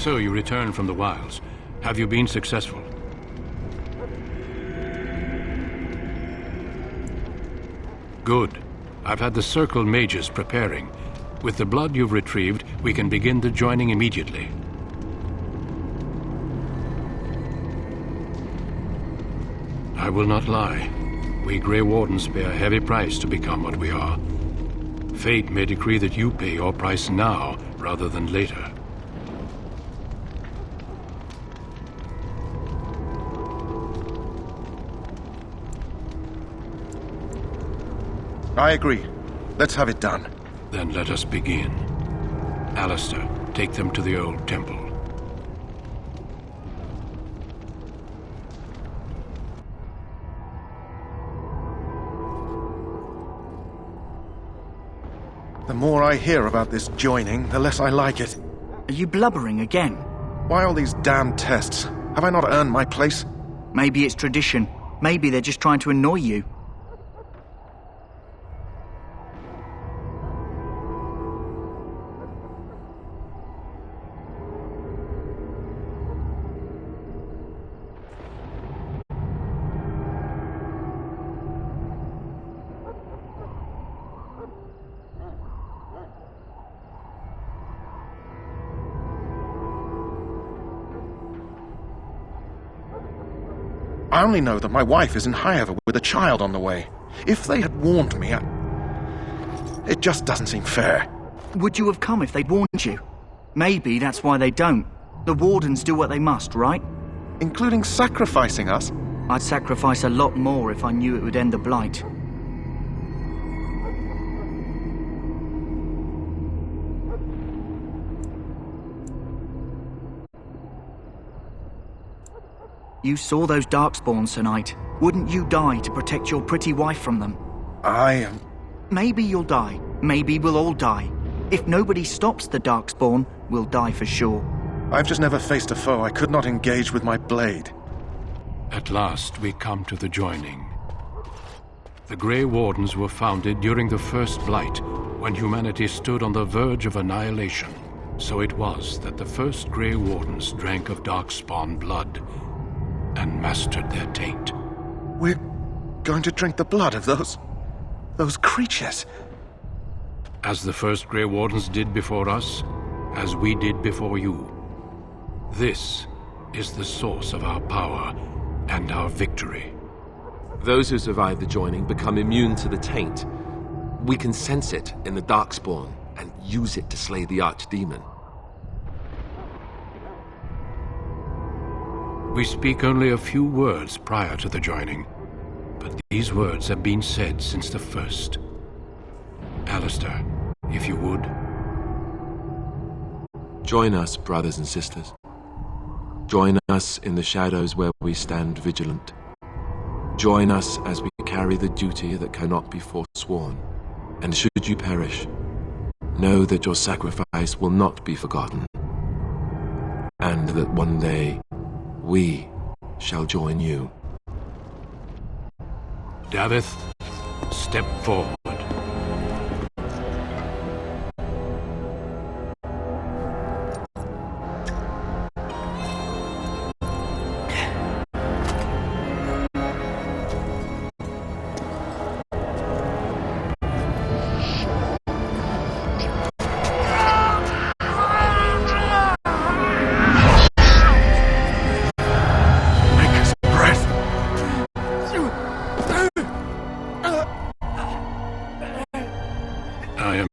So you returned from the wilds. Have you been successful? Good. I've had the Circle mages preparing. With the blood you've retrieved, we can begin the joining immediately. I will not lie. We Grey Wardens pay a heavy price to become what we are. Fate may decree that you pay your price now, rather than later. I agree. Let's have it done. Then let us begin. Alistair, take them to the old temple. The more I hear about this joining, the less I like it. Are you blubbering again? Why all these damn tests? Have I not earned my place? Maybe it's tradition. Maybe they're just trying to annoy you. I only know that my wife is in Highever with a child on the way. If they had warned me, it just doesn't seem fair. Would you have come if they'd warned you? Maybe that's why they don't. The Wardens do what they must, right? Including sacrificing us? I'd sacrifice a lot more if I knew it would end the Blight. You saw those Darkspawns tonight. Wouldn't you die to protect your pretty wife from them? Maybe you'll die. Maybe we'll all die. If nobody stops the Darkspawn, we'll die for sure. I've just never faced a foe I could not engage with my blade. At last, we come to the joining. The Grey Wardens were founded during the First Blight, when humanity stood on the verge of annihilation. So it was that the first Grey Wardens drank of Darkspawn blood and mastered their taint. We're going to drink the blood of those creatures. As the first Grey Wardens did before us, as we did before you. This is the source of our power and our victory. Those who survive the joining become immune to the taint. We can sense it in the Darkspawn and use it to slay the Archdemon. We speak only a few words prior to the joining, but these words have been said since the first. Alistair, if you would. Join us, brothers and sisters. Join us in the shadows where we stand vigilant. Join us as we carry the duty that cannot be forsworn. And should you perish, know that your sacrifice will not be forgotten, and that one day we shall join you. Davith, step forward.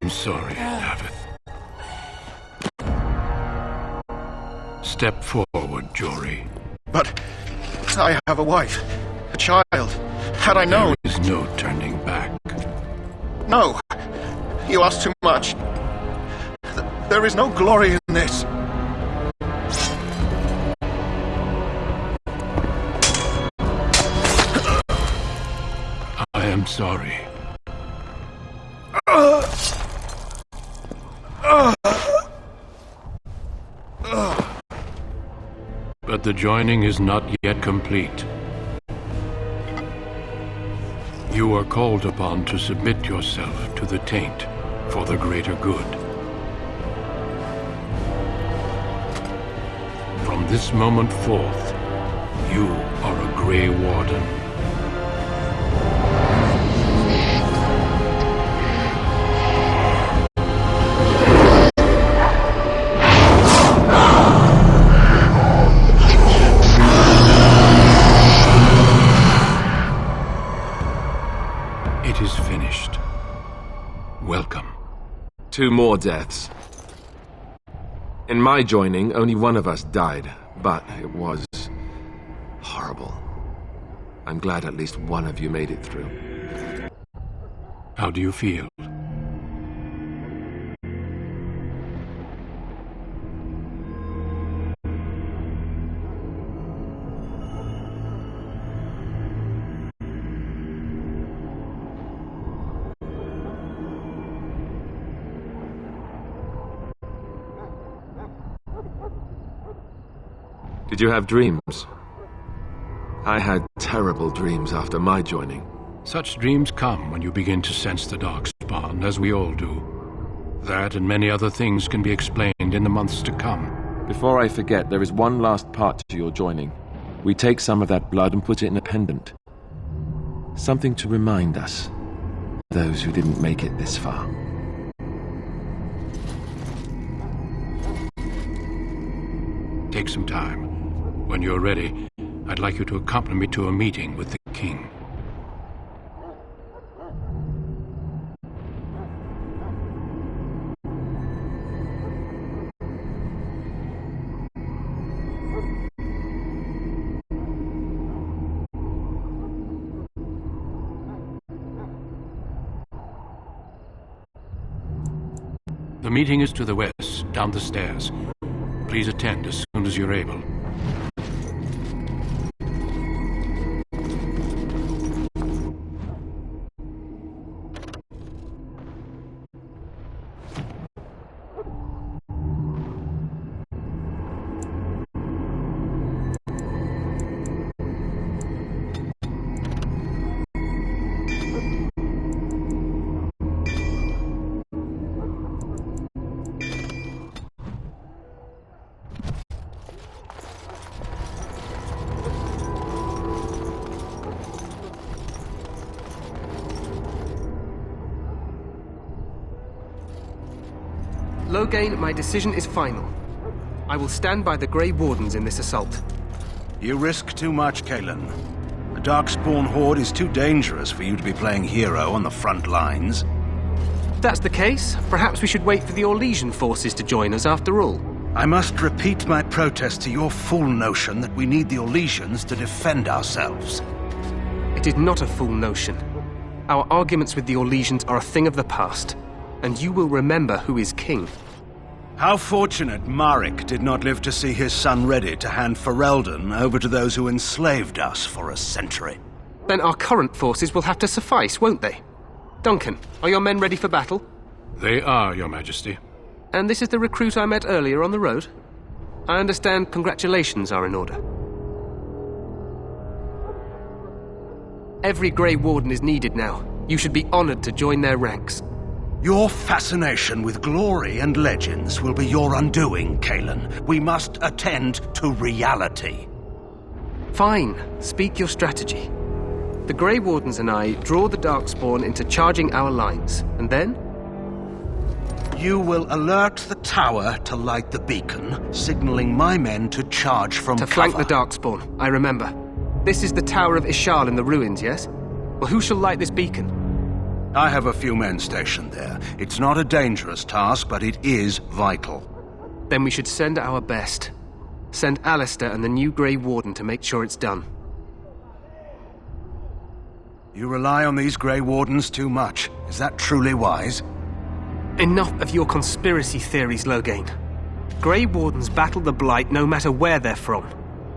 Sorry, Davith. Step forward, Jory. But I have a wife, a child. Had I known... There is no turning back. No. You ask too much. There is no glory in this. I am sorry. But the joining is not yet complete. You are called upon to submit yourself to the taint for the greater good. this moment forth, you are a Grey Warden. It is finished. Welcome. 2 more deaths. In my joining, only one of us died, but it was horrible. I'm glad at least one of you made it through. How do you feel? Did you have dreams? I had terrible dreams after my joining. Such dreams come when you begin to sense the Darkspawn, as we all do. That and many other things can be explained in the months to come. Before I forget, there is one last part to your joining. We take some of that blood and put it in a pendant. Something to remind us, those who didn't make it this far. Take some time. When you're ready, I'd like you to accompany me to a meeting with the king. The meeting is to the west, down the stairs. Please attend as soon as you're able. Loghain, my decision is final. I will stand by the Grey Wardens in this assault. You risk too much, Cailan. The Darkspawn Horde is too dangerous for you to be playing hero on the front lines. If that's the case, perhaps we should wait for the Orlesian forces to join us after all. I must repeat my protest to your fool notion that we need the Orlesians to defend ourselves. It is not a fool notion. Our arguments with the Orlesians are a thing of the past, and you will remember who is king. How fortunate Maric did not live to see his son ready to hand Ferelden over to those who enslaved us for a century. Then our current forces will have to suffice, won't they? Duncan, are your men ready for battle? They are, Your Majesty. And this is the recruit I met earlier on the road? I understand congratulations are in order. Every Grey Warden is needed now. You should be honored to join their ranks. Your fascination with glory and legends will be your undoing, Cailan. We must attend to reality. Fine. Speak your strategy. The Grey Wardens and I draw the Darkspawn into charging our lines, and then? You will alert the tower to light the beacon, signaling my men to charge from cover. To flank the Darkspawn, I remember. This is the Tower of Ishal in the ruins, yes? Well, who shall light this beacon? I have a few men stationed there. It's not a dangerous task, but it is vital. Then we should send our best. Send Alistair and the new Grey Warden to make sure it's done. You rely on these Grey Wardens too much. Is that truly wise? Enough of your conspiracy theories, Loghain. Grey Wardens battle the Blight no matter where they're from.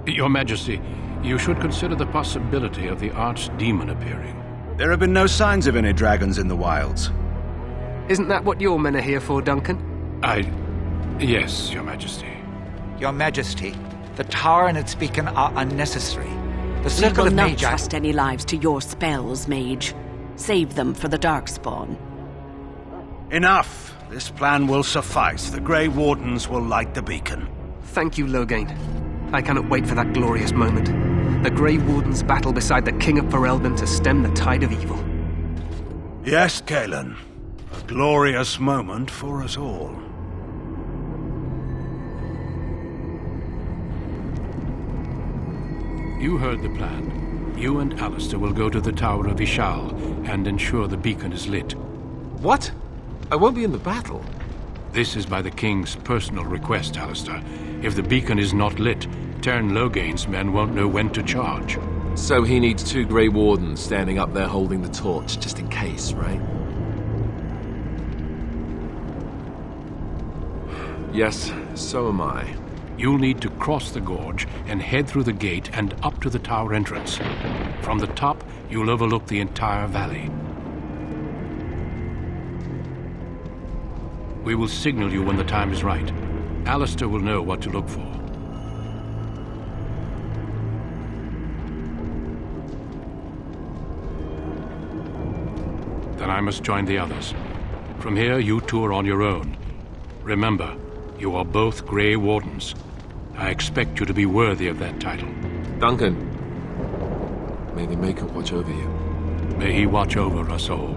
Your Majesty, you should consider the possibility of the Archdemon appearing. There have been no signs of any dragons in the wilds. Isn't that what your men are here for, Duncan? Yes, Your Majesty. Your Majesty, the tower and its beacon are unnecessary. The circle We of will not Magi... trust any lives to your spells, Mage. Save them for the Darkspawn. Enough! This plan will suffice. The Grey Wardens will light the beacon. Thank you, Loghain. I cannot wait for that glorious moment. The Grey Wardens battle beside the King of Ferelden to stem the tide of evil. Yes, Cailan. A glorious moment for us all. You heard the plan. You and Alistair will go to the Tower of Ishal and ensure the beacon is lit. What? I won't be in the battle. This is by the King's personal request, Alistair. If the beacon is not lit, Tern Loghain's men won't know when to charge. So he needs 2 Grey Wardens standing up there holding the torch, just in case, right? Yes, so am I. You'll need to cross the gorge and head through the gate and up to the tower entrance. From the top, you'll overlook the entire valley. We will signal you when the time is right. Alistair will know what to look for. Then I must join the others. From here, you two are on your own. Remember, you are both Grey Wardens. I expect you to be worthy of that title. Duncan, may the Maker watch over you. May he watch over us all.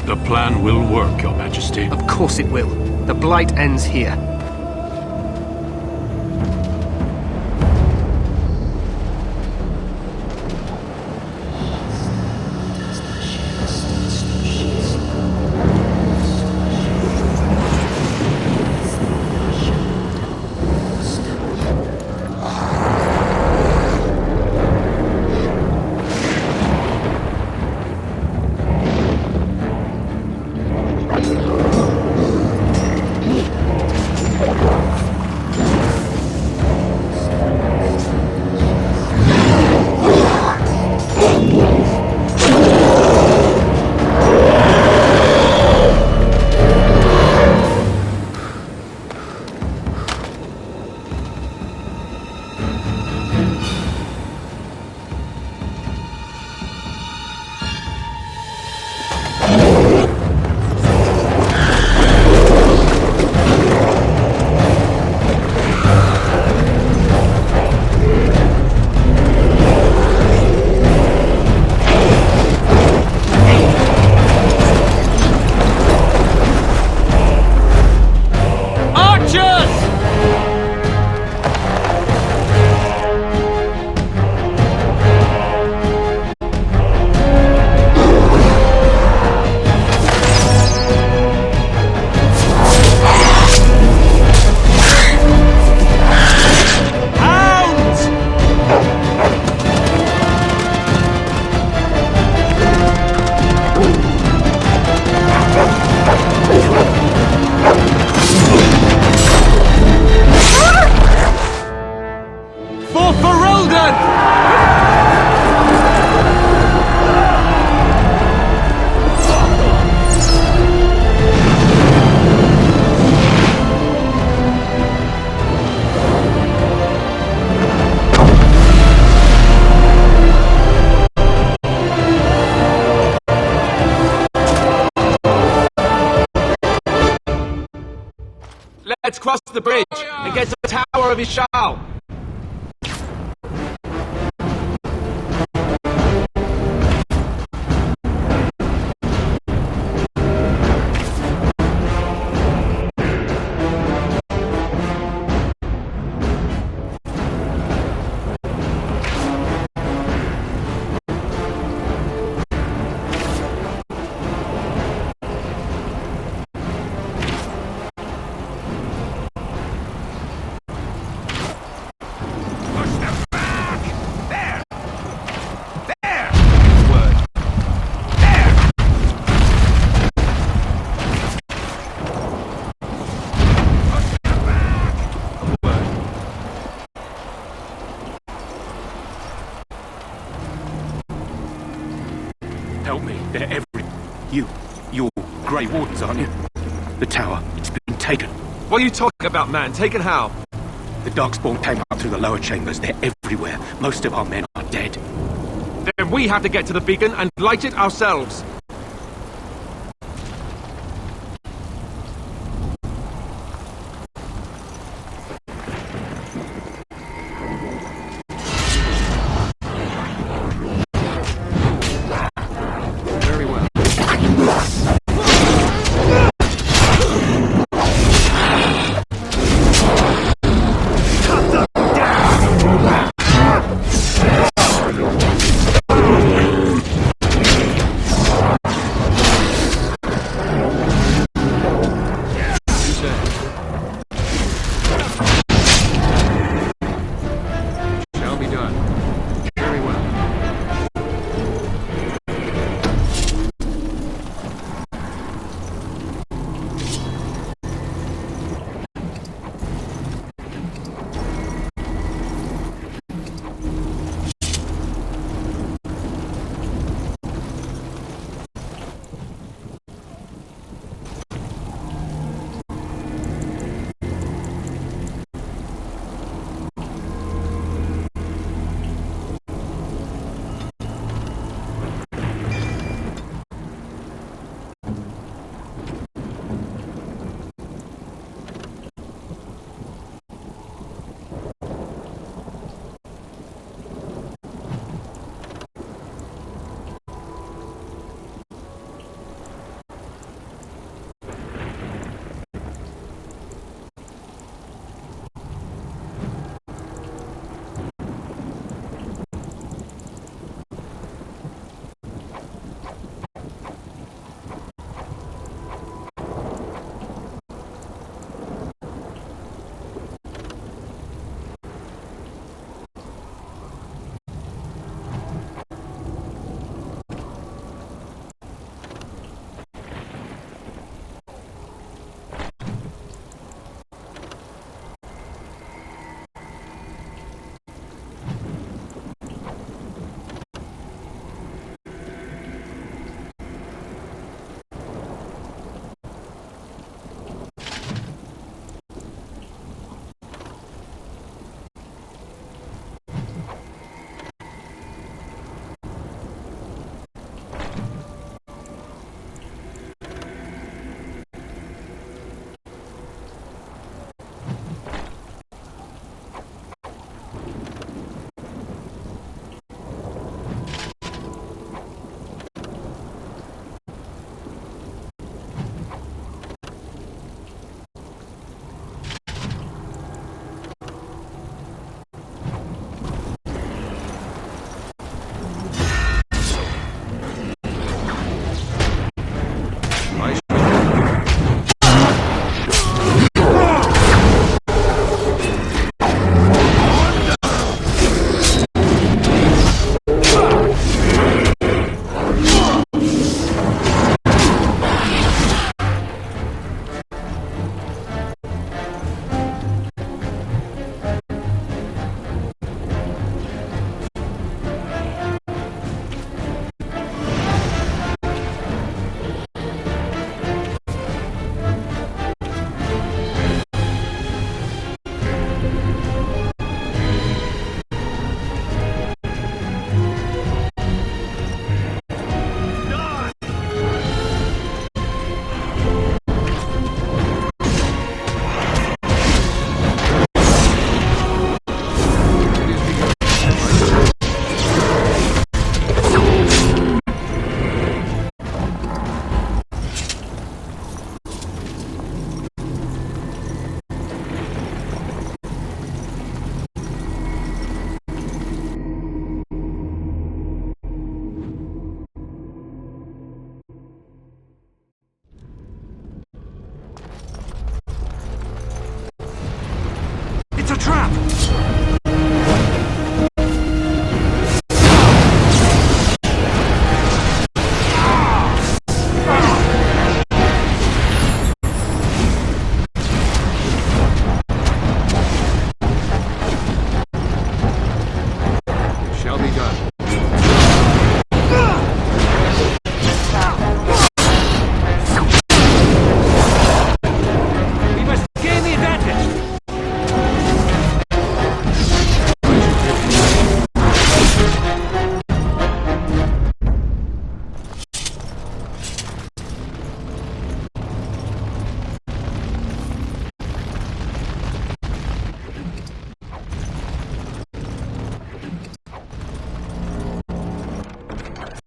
The plan will work, Your Majesty. Of course it will. The Blight ends here. Let's cross the bridge and get to the Tower of Ishal. You're Grey Wardens, aren't you? The tower, it's been taken. What are you talking about, man? Taken how? The Darkspawn came up through the lower chambers. They're everywhere. Most of our men are dead. Then we have to get to the beacon and light it ourselves. Very well. Shall be done. Very well. Shall be done.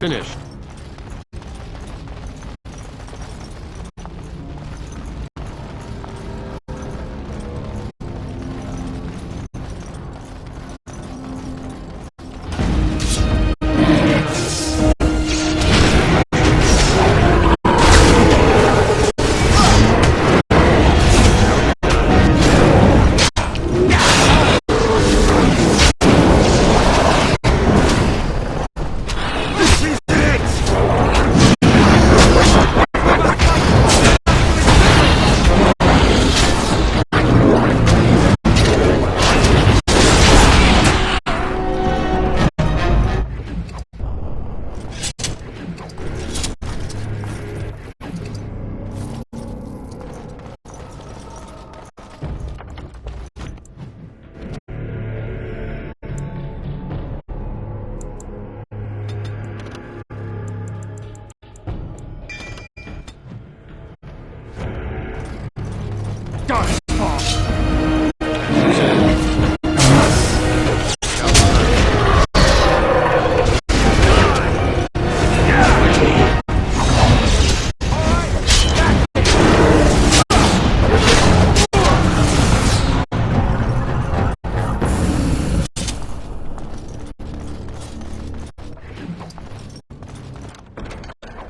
finished.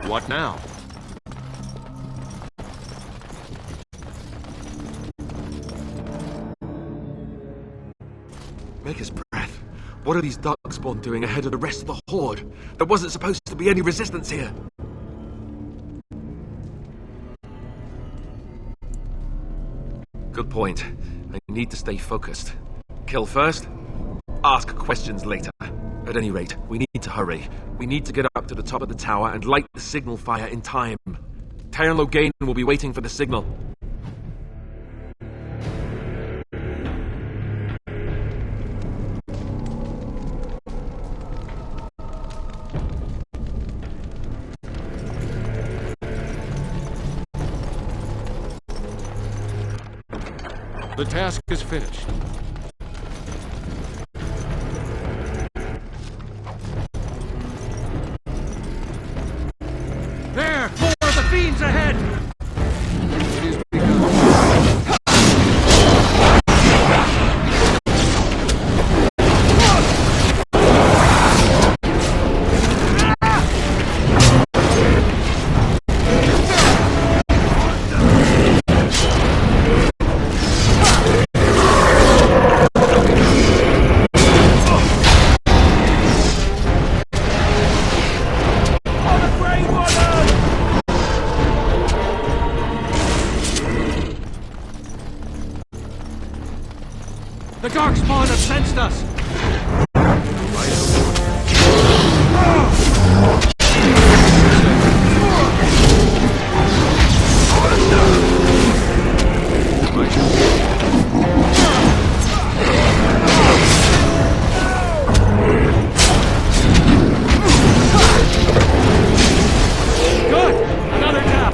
What now? Maker's breath. What are these Darkspawn doing ahead of the rest of the Horde? There wasn't supposed to be any resistance here. Good point. I need to stay focused. Kill first, ask questions later. At any rate, we need to hurry. We need to get up to the top of the tower and light the signal fire in time. Teyrn Loghain will be waiting for the signal. The task is finished. There! More of the fiends ahead! It is begun. The Darkspawn have sensed us! Good! Another tap!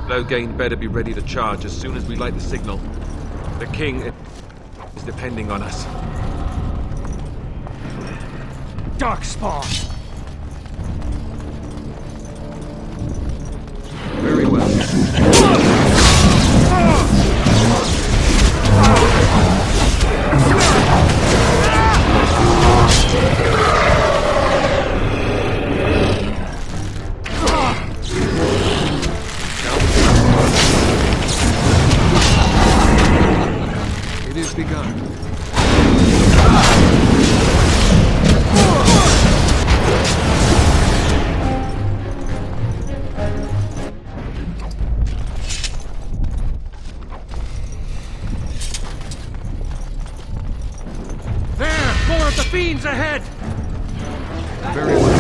Loghain better be ready to charge as soon as we light the signal. The king is depending on us. Darkspawn! Very well. It is begun. There! More of the fiends ahead! Very well.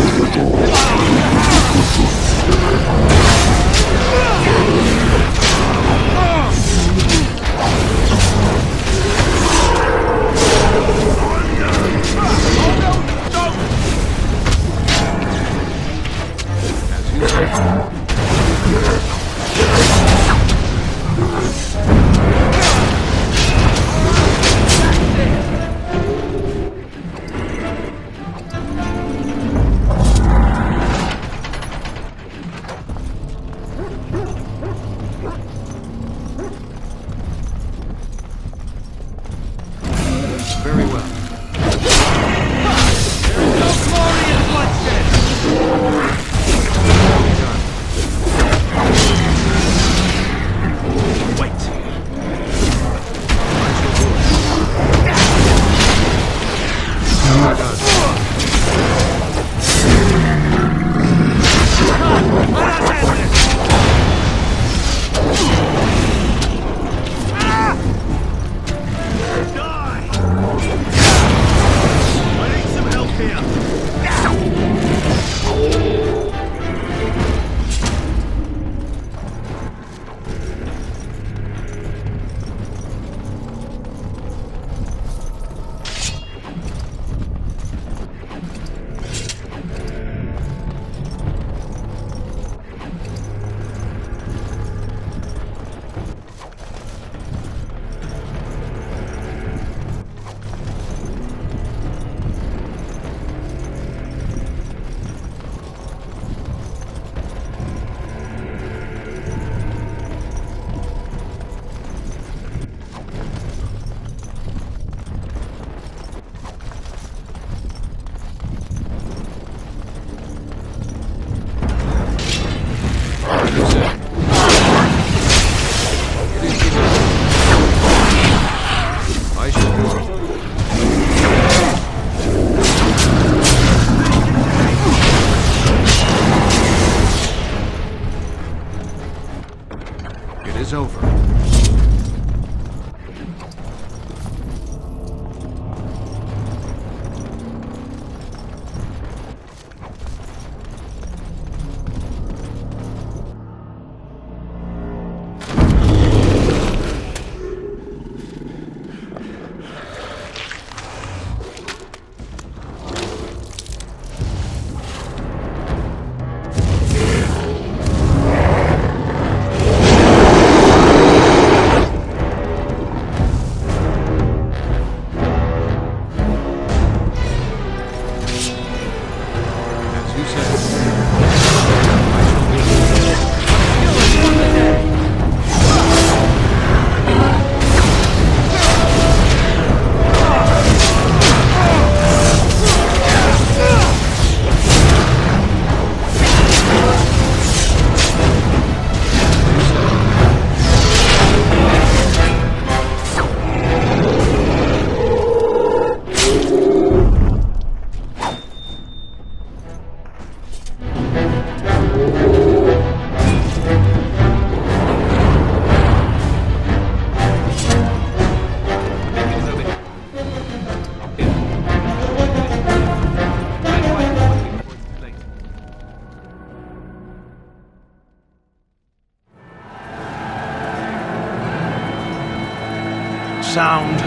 sound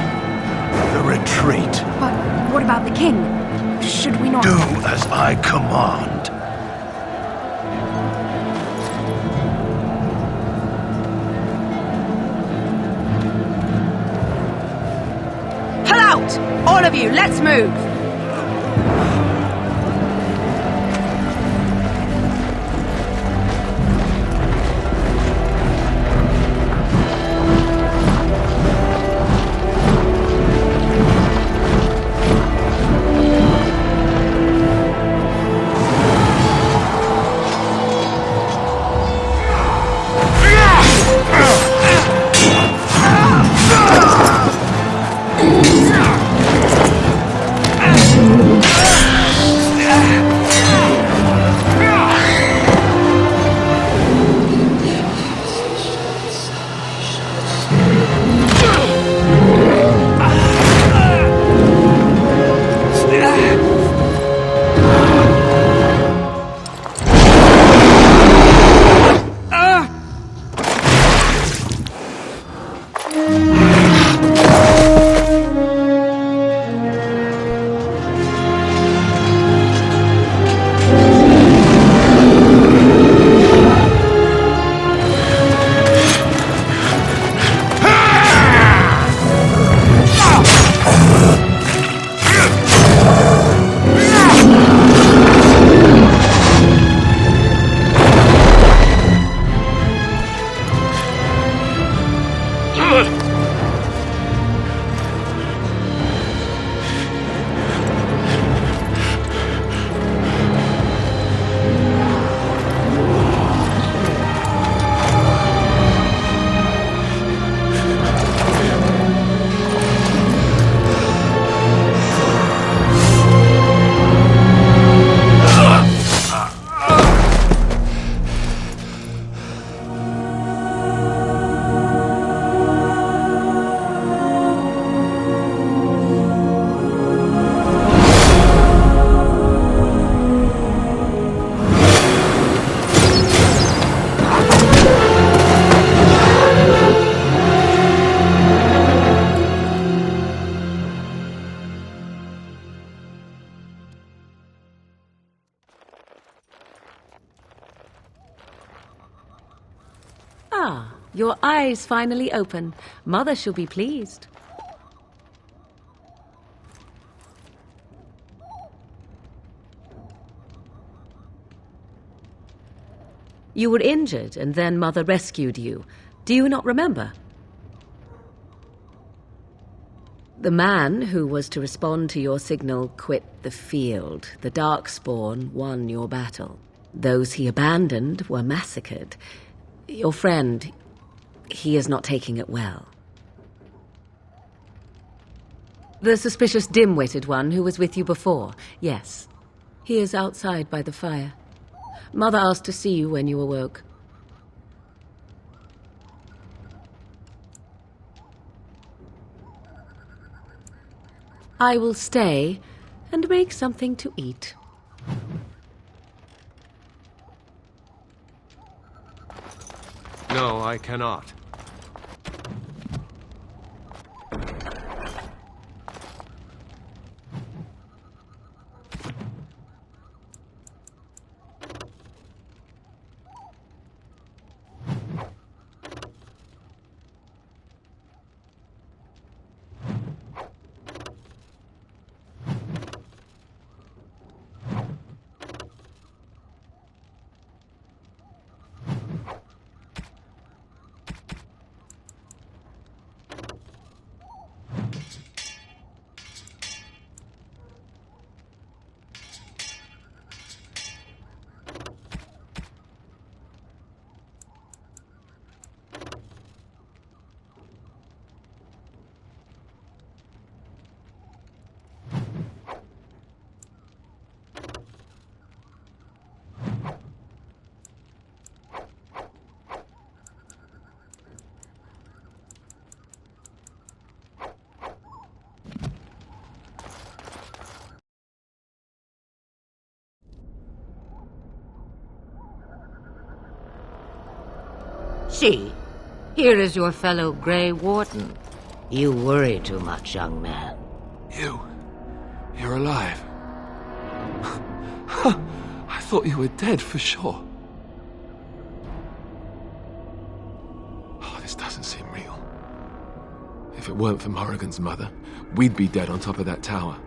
the retreat. But what about the king? Should we not... Do as I command. Pull out! All of you, let's move! Ah, your eyes finally open. Mother shall be pleased. You were injured, and then Mother rescued you. Do you not remember? The man who was to respond to your signal quit the field. The Darkspawn won your battle. Those he abandoned were massacred. Your friend, he is not taking it well. The suspicious dim-witted one who was with you before, yes. He is outside by the fire. Mother asked to see you when you awoke. I will stay and make something to eat. No, I cannot. See, here is your fellow Grey Warden. You worry too much, young man. You're alive. I thought you were dead for sure. Oh, this doesn't seem real. If it weren't for Morrigan's mother, we'd be dead on top of that tower.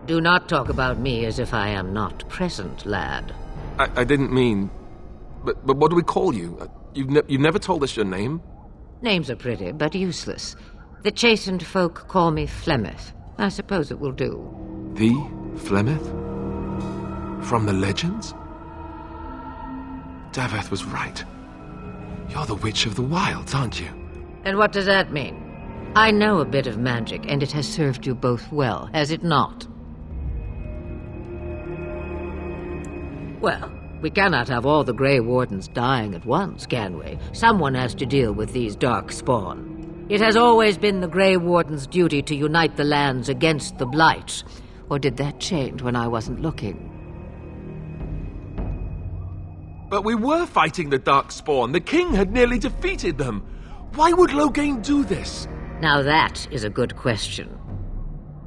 Do not talk about me as if I am not present, lad. I didn't mean... But what do we call you? You've never told us your name? Names are pretty, but useless. The chastened folk call me Flemeth. I suppose it will do. The Flemeth? From the legends? Daveth was right. You're the Witch of the Wilds, aren't you? And what does that mean? I know a bit of magic, and it has served you both well, has it not? Well, we cannot have all the Grey Wardens dying at once, can we? Someone has to deal with these darkspawn. It has always been the Grey Warden's duty to unite the lands against the Blight. Or did that change when I wasn't looking? But we were fighting the Darkspawn. The king had nearly defeated them. Why would Loghain do this? Now that is a good question.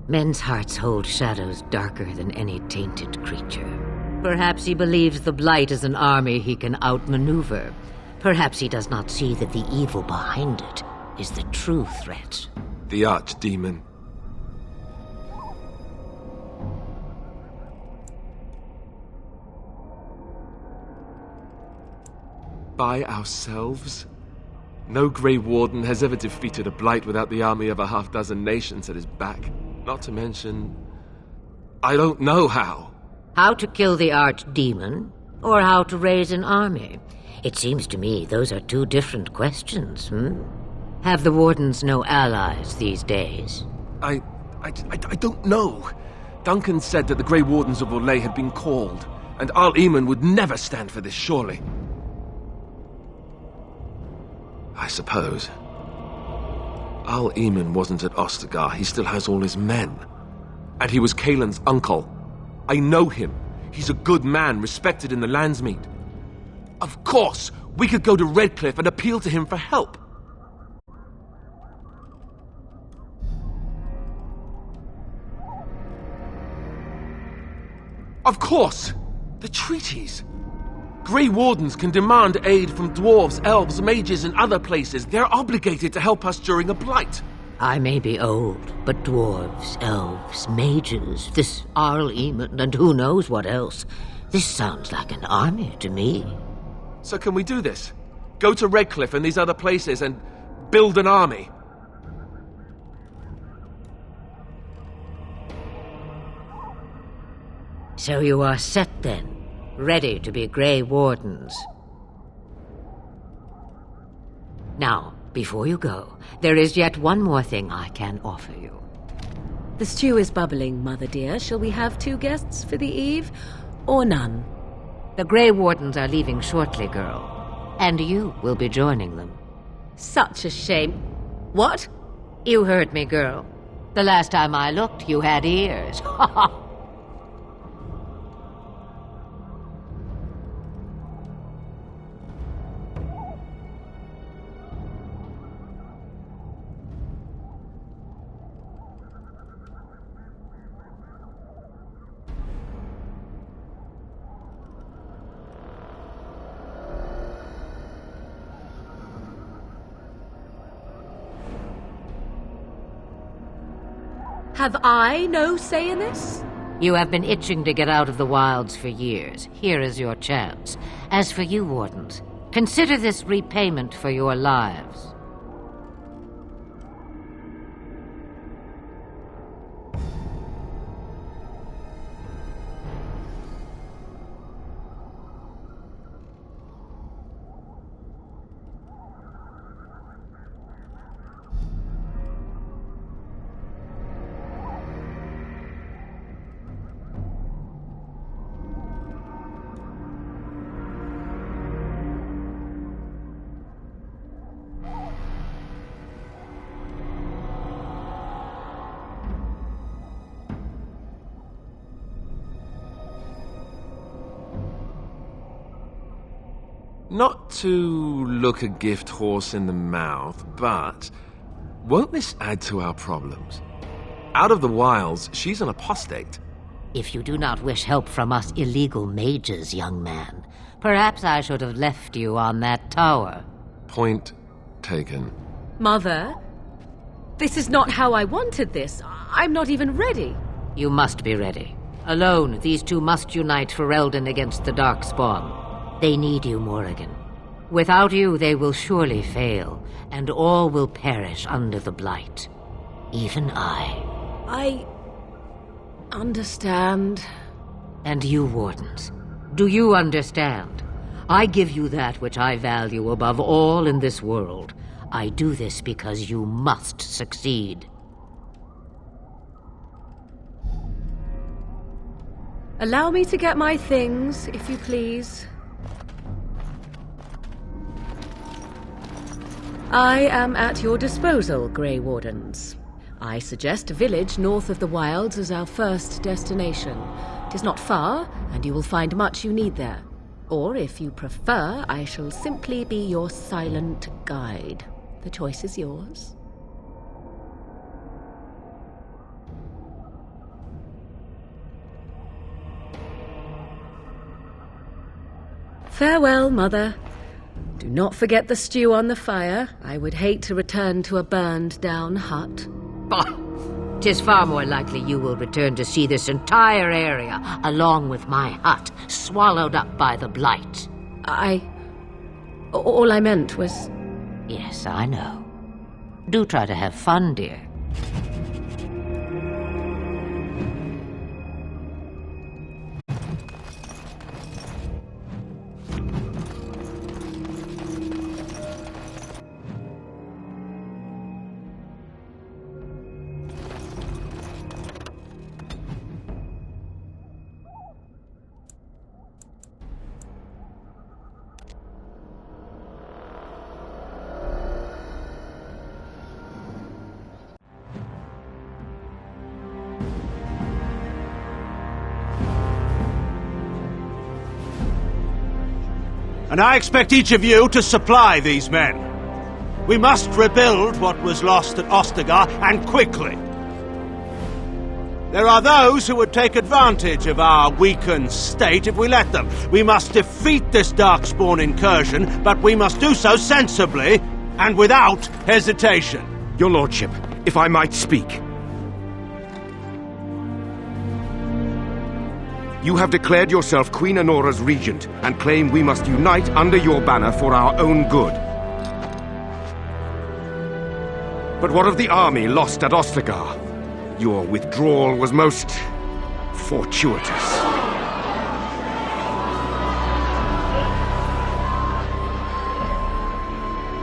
Men's hearts hold shadows darker than any tainted creature. Perhaps he believes the Blight is an army he can outmaneuver. Perhaps he does not see that the evil behind it is the true threat. The Archdemon. By ourselves? No Grey Warden has ever defeated a Blight without the army of a half-dozen nations at his back. Not to mention... I don't know how. How to kill the Archdemon, or how to raise an army? It seems to me those are two different questions, Have the Wardens no allies these days? I don't know. Duncan said that the Grey Wardens of Orlais had been called, and Arl Eamon would never stand for this, surely. I suppose. Arl Eamon wasn't at Ostagar. He still has all his men. And he was Kaelin's uncle. I know him. He's a good man, respected in the Landsmeet. Of course, we could go to Redcliffe and appeal to him for help. Of course! The treaties! Grey Wardens can demand aid from dwarves, elves, mages, and other places. They're obligated to help us during a blight. I may be old, but dwarves, elves, mages, this Arl Eamon, and who knows what else. This sounds like an army to me. So can we do this? Go to Redcliffe and these other places and build an army? So you are set then? Ready to be Grey Wardens? Now, before you go, there is yet one more thing I can offer you. The stew is bubbling, Mother dear. Shall we have 2 guests for the eve, or none? The Grey Wardens are leaving shortly, girl. And you will be joining them. Such a shame. What? You heard me, girl. The last time I looked, you had ears. Ha ha! Have I no say in this? You have been itching to get out of the wilds for years. Here is your chance. As for you, Wardens, consider this repayment for your lives. Not to look a gift horse in the mouth, but Won't this add to our problems? Out of the wilds, she's an apostate. If you do not wish help from us illegal mages, young man, perhaps I should have left you on that tower. Point taken. Mother, this is not how I wanted this. I'm not even ready. You must be ready. Alone, these two must unite Ferelden against the Darkspawn. They need you, Morrigan. Without you, they will surely fail, and all will perish under the Blight. Even I understand. And you, Wardens. Do you understand? I give you that which I value above all in this world. I do this because you must succeed. Allow me to get my things, if you please. I am at your disposal, Grey Wardens. I suggest a village north of the wilds as our first destination. It is not far, and you will find much you need there. Or, if you prefer, I shall simply be your silent guide. The choice is yours. Farewell, Mother. Do not forget the stew on the fire. I would hate to return to a burned-down hut. Bah! 'Tis far more likely you will return to see this entire area, along with my hut, swallowed up by the Blight. All I meant was... Yes, I know. Do try to have fun, dear. And I expect each of you to supply these men. We must rebuild what was lost at Ostagar, and quickly. There are those who would take advantage of our weakened state if we let them. We must defeat this Darkspawn incursion, but we must do so sensibly and without hesitation. Your lordship, if I might speak. You have declared yourself Queen Anora's regent, and claim we must unite under your banner for our own good. But what of the army lost at Ostagar? Your withdrawal was most fortuitous.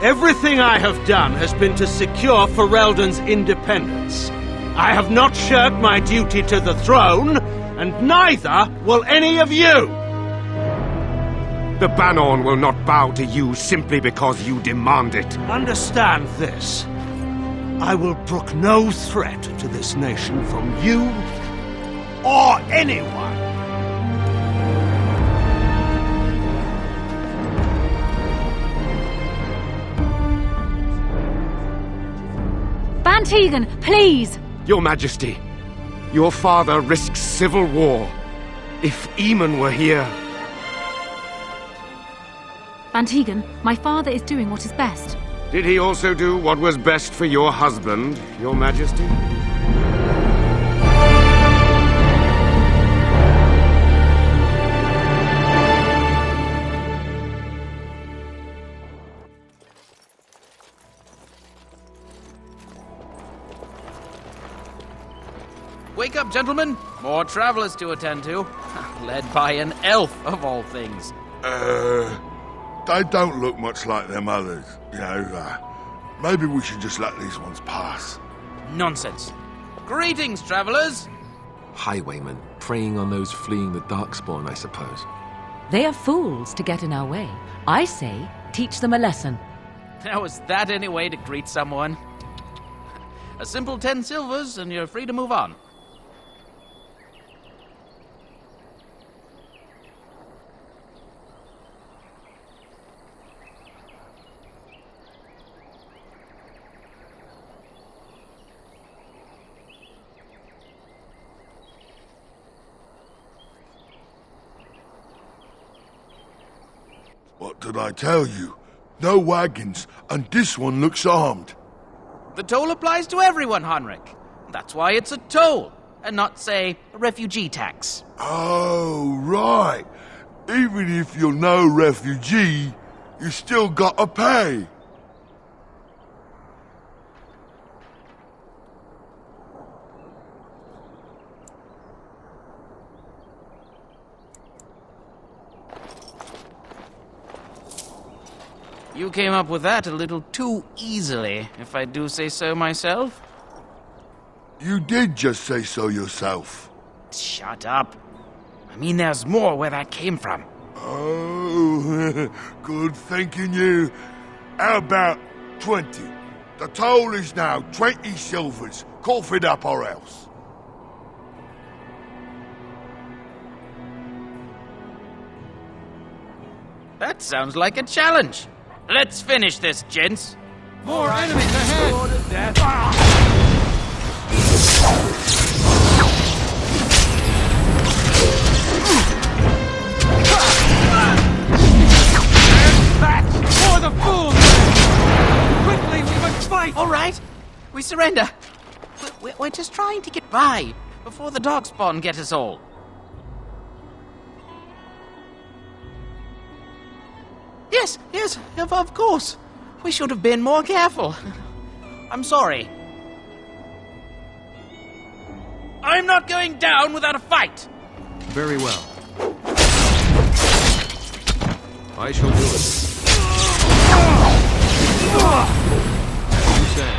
Everything I have done has been to secure Ferelden's independence. I have not shirked my duty to the throne, and neither will any of you! The Bannorn will not bow to you simply because you demand it. Understand this. I will brook no threat to this nation from you or anyone. Bantegan, please! Your Majesty, your father risks civil war. If Eamon were here... Bantegan, my father is doing what is best. Did he also do what was best for your husband, Your Majesty? Wake up, gentlemen! More travelers to attend to. Led by an elf, of all things. They don't look much like them others, you know. Maybe we should just let these ones pass. Nonsense. Greetings, travelers! Highwaymen, preying on those fleeing the Darkspawn, I suppose. They are fools to get in our way. I say, teach them a lesson. Now, is that any way to greet someone? A simple 10 silvers, and you're free to move on. What did I tell you? No wagons, and this one looks armed. The toll applies to everyone, Henrik. That's why it's a toll, and not, say, a refugee tax. Oh, right. Even if you're no refugee, you still gotta pay. You came up with that a little too easily, if I do say so myself. You did just say so yourself. Shut up. I mean, there's more where that came from. Oh, good thinking you. How about 20? The toll is now 20 silvers. Cough it up or else. That sounds like a challenge. Let's finish this, gents. More enemies ahead! For the fools! Quickly, we must fight! All right, we surrender. We're just trying to get by before the Darkspawn get us all. Yes, of course. We should have been more careful. I'm sorry. I'm not going down without a fight. Very well. I shall do it. As you say.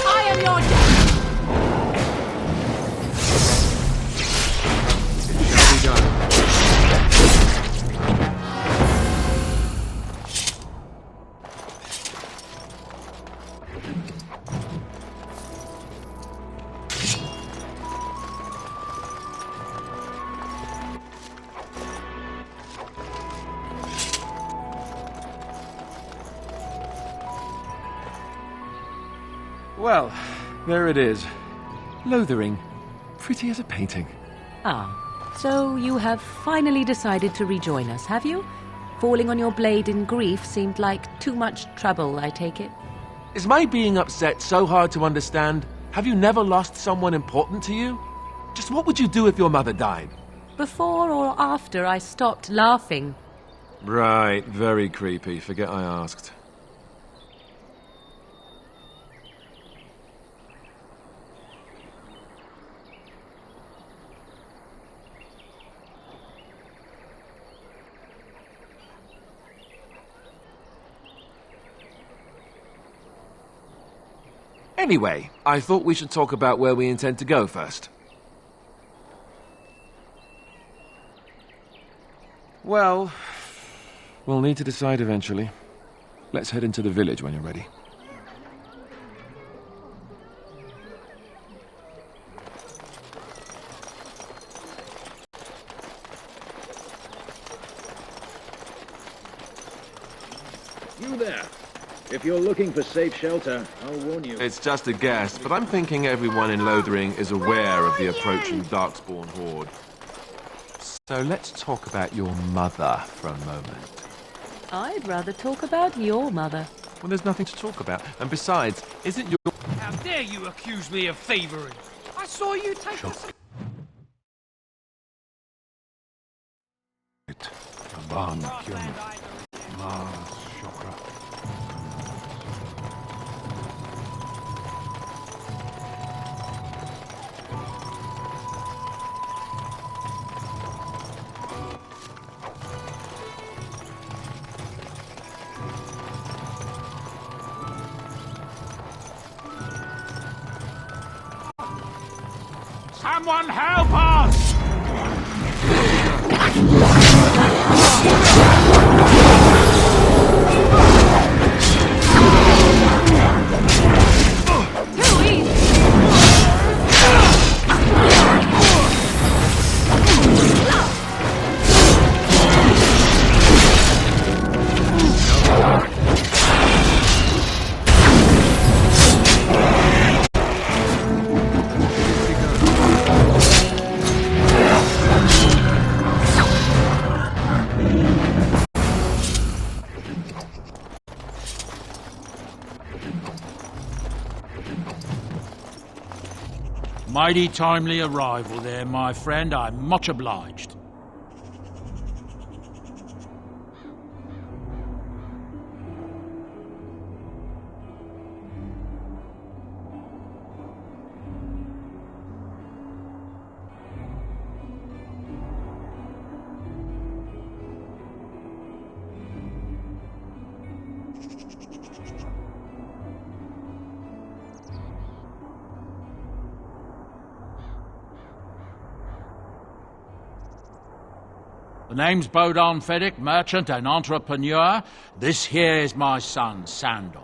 I am your death! Well, there it is. Lothering. Pretty as a painting. Ah, so you have finally decided to rejoin us, have you? Falling on your blade in grief seemed like too much trouble, I take it. Is my being upset so hard to understand? Have you never lost someone important to you? Just what would you do if your mother died? Before or after I stopped laughing. Right, very creepy. Forget I asked. Anyway, I thought we should talk about where we intend to go first. Well, we'll need to decide eventually. Let's head into the village when you're ready. You there. If you're looking for safe shelter, I'll warn you. It's just a guess, but I'm thinking everyone in Lothering is aware of the approaching Darkspawn horde. So let's talk about your mother for a moment. I'd rather talk about your mother. Well, there's nothing to talk about. And besides, isn't your... How dare you accuse me of thievery? I saw you take us. Someone help us! Mighty timely arrival there, my friend. I'm much obliged. The name's Bodon Feddick, merchant and entrepreneur. This here is my son, Sandal.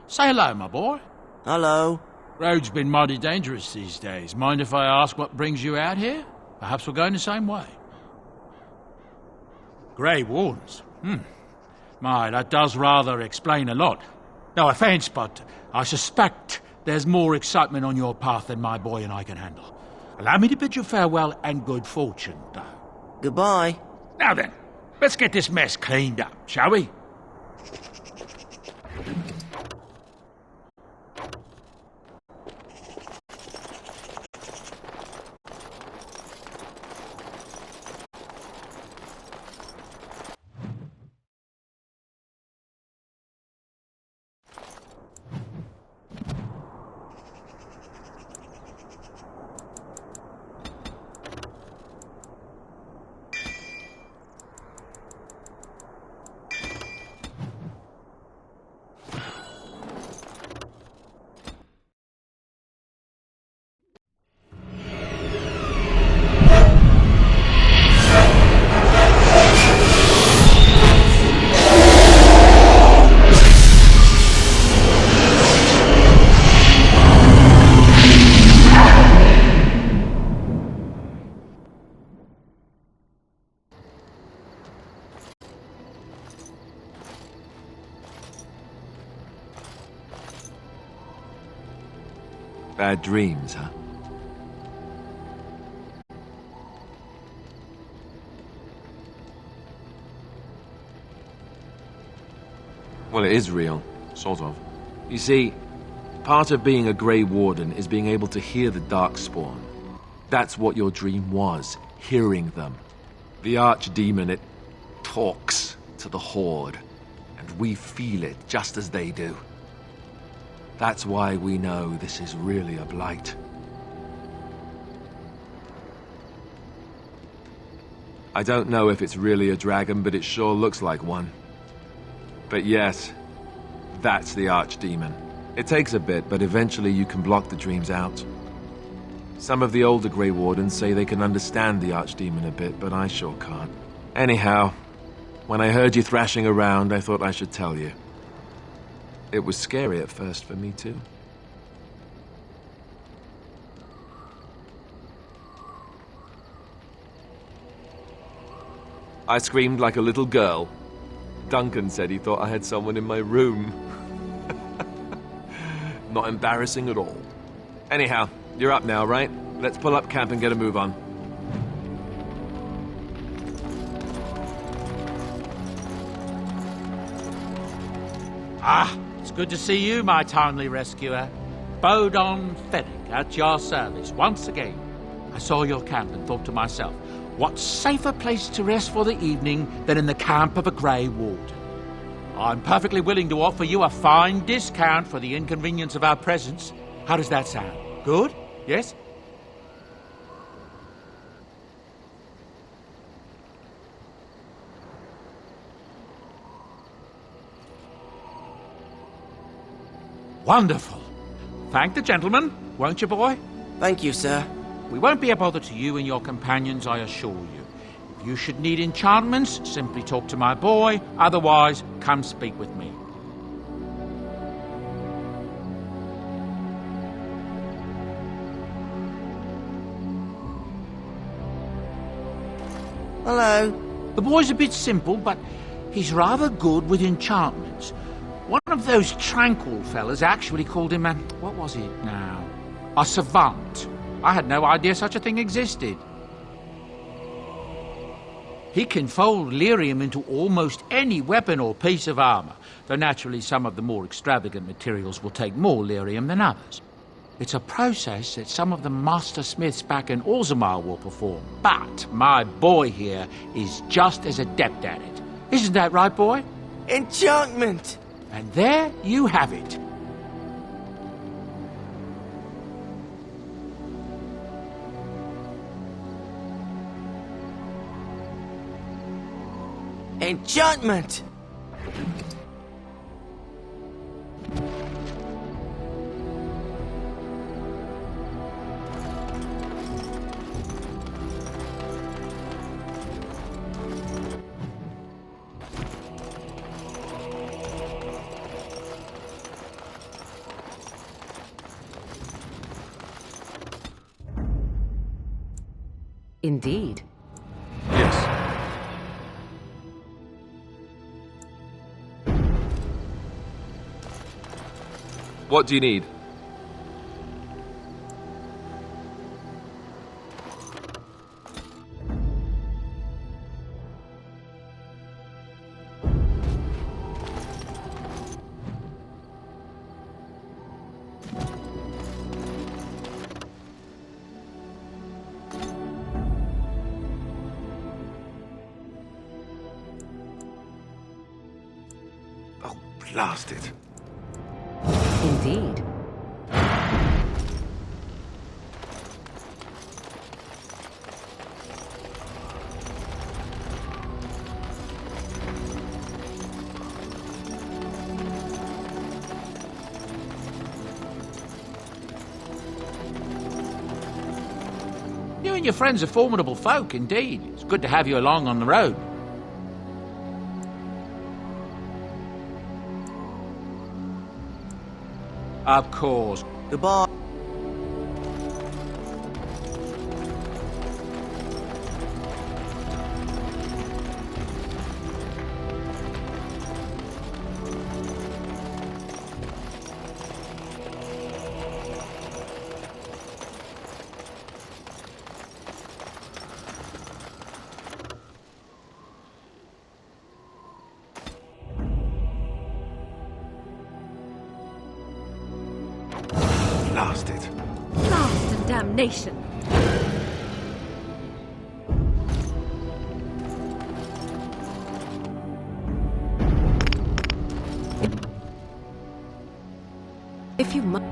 Say hello, my boy. Hello. Road's been mighty dangerous these days. Mind if I ask what brings you out here? Perhaps we're going the same way. Grey Wardens. My, that does rather explain a lot. No offence, but I suspect there's more excitement on your path than my boy and I can handle. Allow me to bid you farewell and good fortune, though. Goodbye. Now then, let's get this mess cleaned up, shall we? Bad dreams, huh? Well, it is real, sort of. You see, part of being a Grey Warden is being able to hear the Darkspawn. That's what your dream was, hearing them. The Archdemon, it talks to the Horde, and we feel it just as they do. That's why we know this is really a blight. I don't know if it's really a dragon, but it sure looks like one. But yes, that's the Archdemon. It takes a bit, but eventually you can block the dreams out. Some of the older Grey Wardens say they can understand the Archdemon a bit, but I sure can't. Anyhow, when I heard you thrashing around, I thought I should tell you. It was scary at first for me, too. I screamed like a little girl. Duncan said he thought I had someone in my room. Not embarrassing at all. Anyhow, you're up now, right? Let's pull up camp and get a move on. Ah, it's good to see you, my timely rescuer. Bodon Feddick, at your service once again. I saw your camp and thought to myself, what safer place to rest for the evening than in the camp of a Grey Warden? I'm perfectly willing to offer you a fine discount for the inconvenience of our presence. How does that sound? Good? Yes? Wonderful. Thank the gentleman, won't you, boy? Thank you, sir. We won't be a bother to you and your companions, I assure you. If you should need enchantments, simply talk to my boy. Otherwise, come speak with me. Hello. The boy's a bit simple, but he's rather good with enchantments. One of those tranquil fellas actually called him what was it now? A savant. I had no idea such a thing existed. He can fold lyrium into almost any weapon or piece of armor, though naturally some of the more extravagant materials will take more lyrium than others. It's a process that some of the master smiths back in Orzammar will perform. But my boy here is just as adept at it. Isn't that right, boy? Enchantment! And there you have it. Enchantment! Indeed. Yes. What do you need? Oh, blast it. Indeed. You and your friends are formidable folk, indeed. It's good to have you along on the road. Of course. Goodbye. Blast it. Blast and damnation! If you must.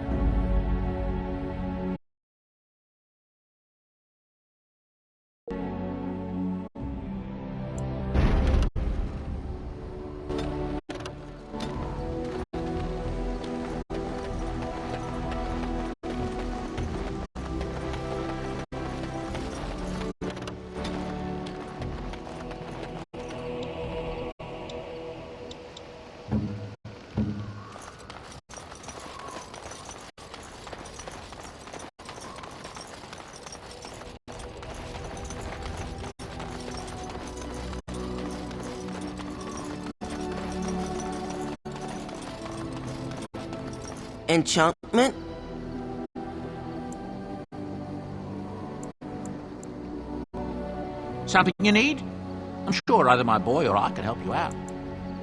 Enchantment? Something you need? I'm sure either my boy or I can help you out.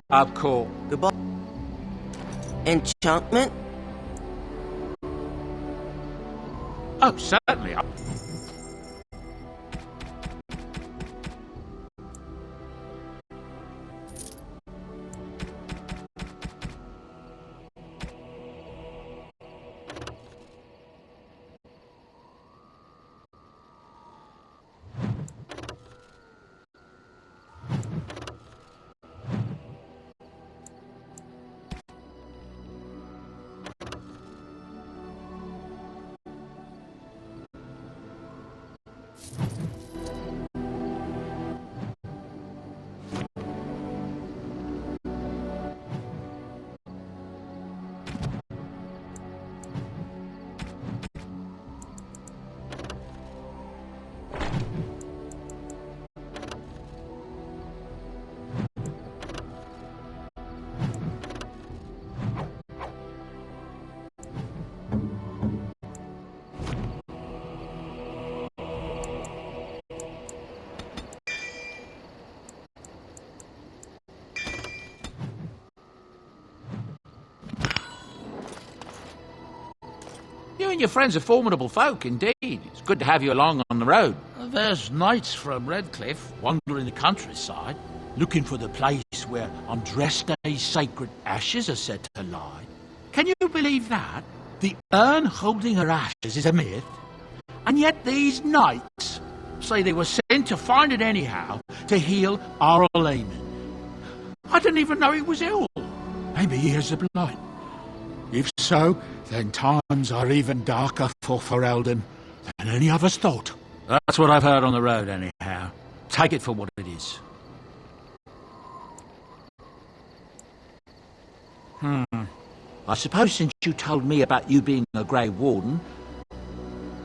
Of course. Goodbye. Enchantment? Oh, certainly. You and your friends are formidable folk, indeed. It's good to have you along on the road. There's knights from Redcliffe wandering the countryside, looking for the place where Andreste's sacred ashes are said to lie. Can you believe that? The urn holding her ashes is a myth, and yet these knights say they were sent to find it anyhow to heal Arl Eamon. I didn't even know he was ill. Maybe he has the blight. If so, then times are even darker for Ferelden than any of us thought. That's what I've heard on the road, anyhow. Take it for what it is. I suppose since you told me about you being a Grey Warden,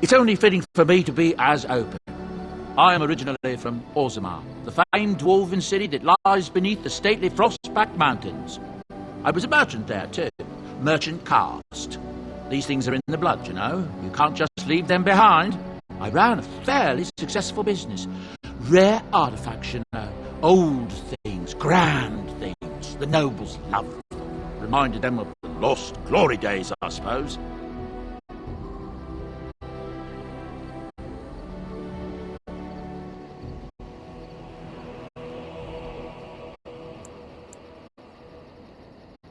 it's only fitting for me to be as open. I am originally from Orzammar, the famed dwarven city that lies beneath the stately Frostback Mountains. I was a merchant there, too. Merchant caste. These things are in the blood, you know. You can't just leave them behind. I ran a fairly successful business. Rare artifacts, you know. Old things, grand things. The nobles loved them. Reminded them of the lost glory days, I suppose.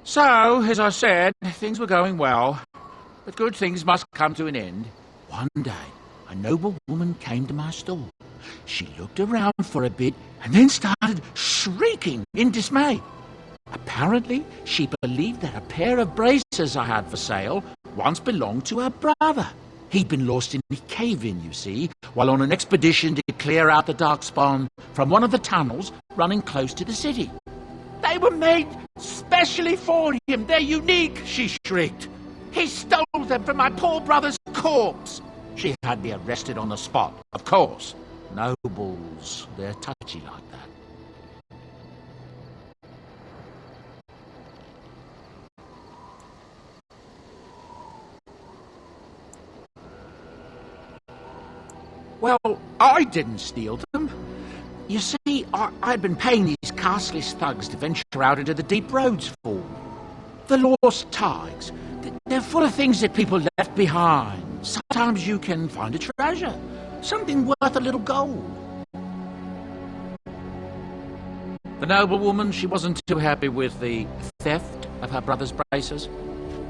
So, as I said, things were going well, but good things must come to an end. One day, a noble woman came to my stall. She looked around for a bit and then started shrieking in dismay. Apparently, she believed that a pair of braces I had for sale once belonged to her brother. He'd been lost in a cave-in, you see, while on an expedition to clear out the Darkspawn from one of the tunnels running close to the city. They were made specially for him. They're unique, she shrieked. He stole them from my poor brother's corpse. She had me arrested on the spot, of course. Nobles, they're touchy like that. Well, I didn't steal them. You see, I'd been paying these castless thugs to venture out into the deep roads for me. The lost tigers. They're full of things that people left behind. Sometimes you can find a treasure. Something worth a little gold. The noblewoman, she wasn't too happy with the theft of her brother's braces.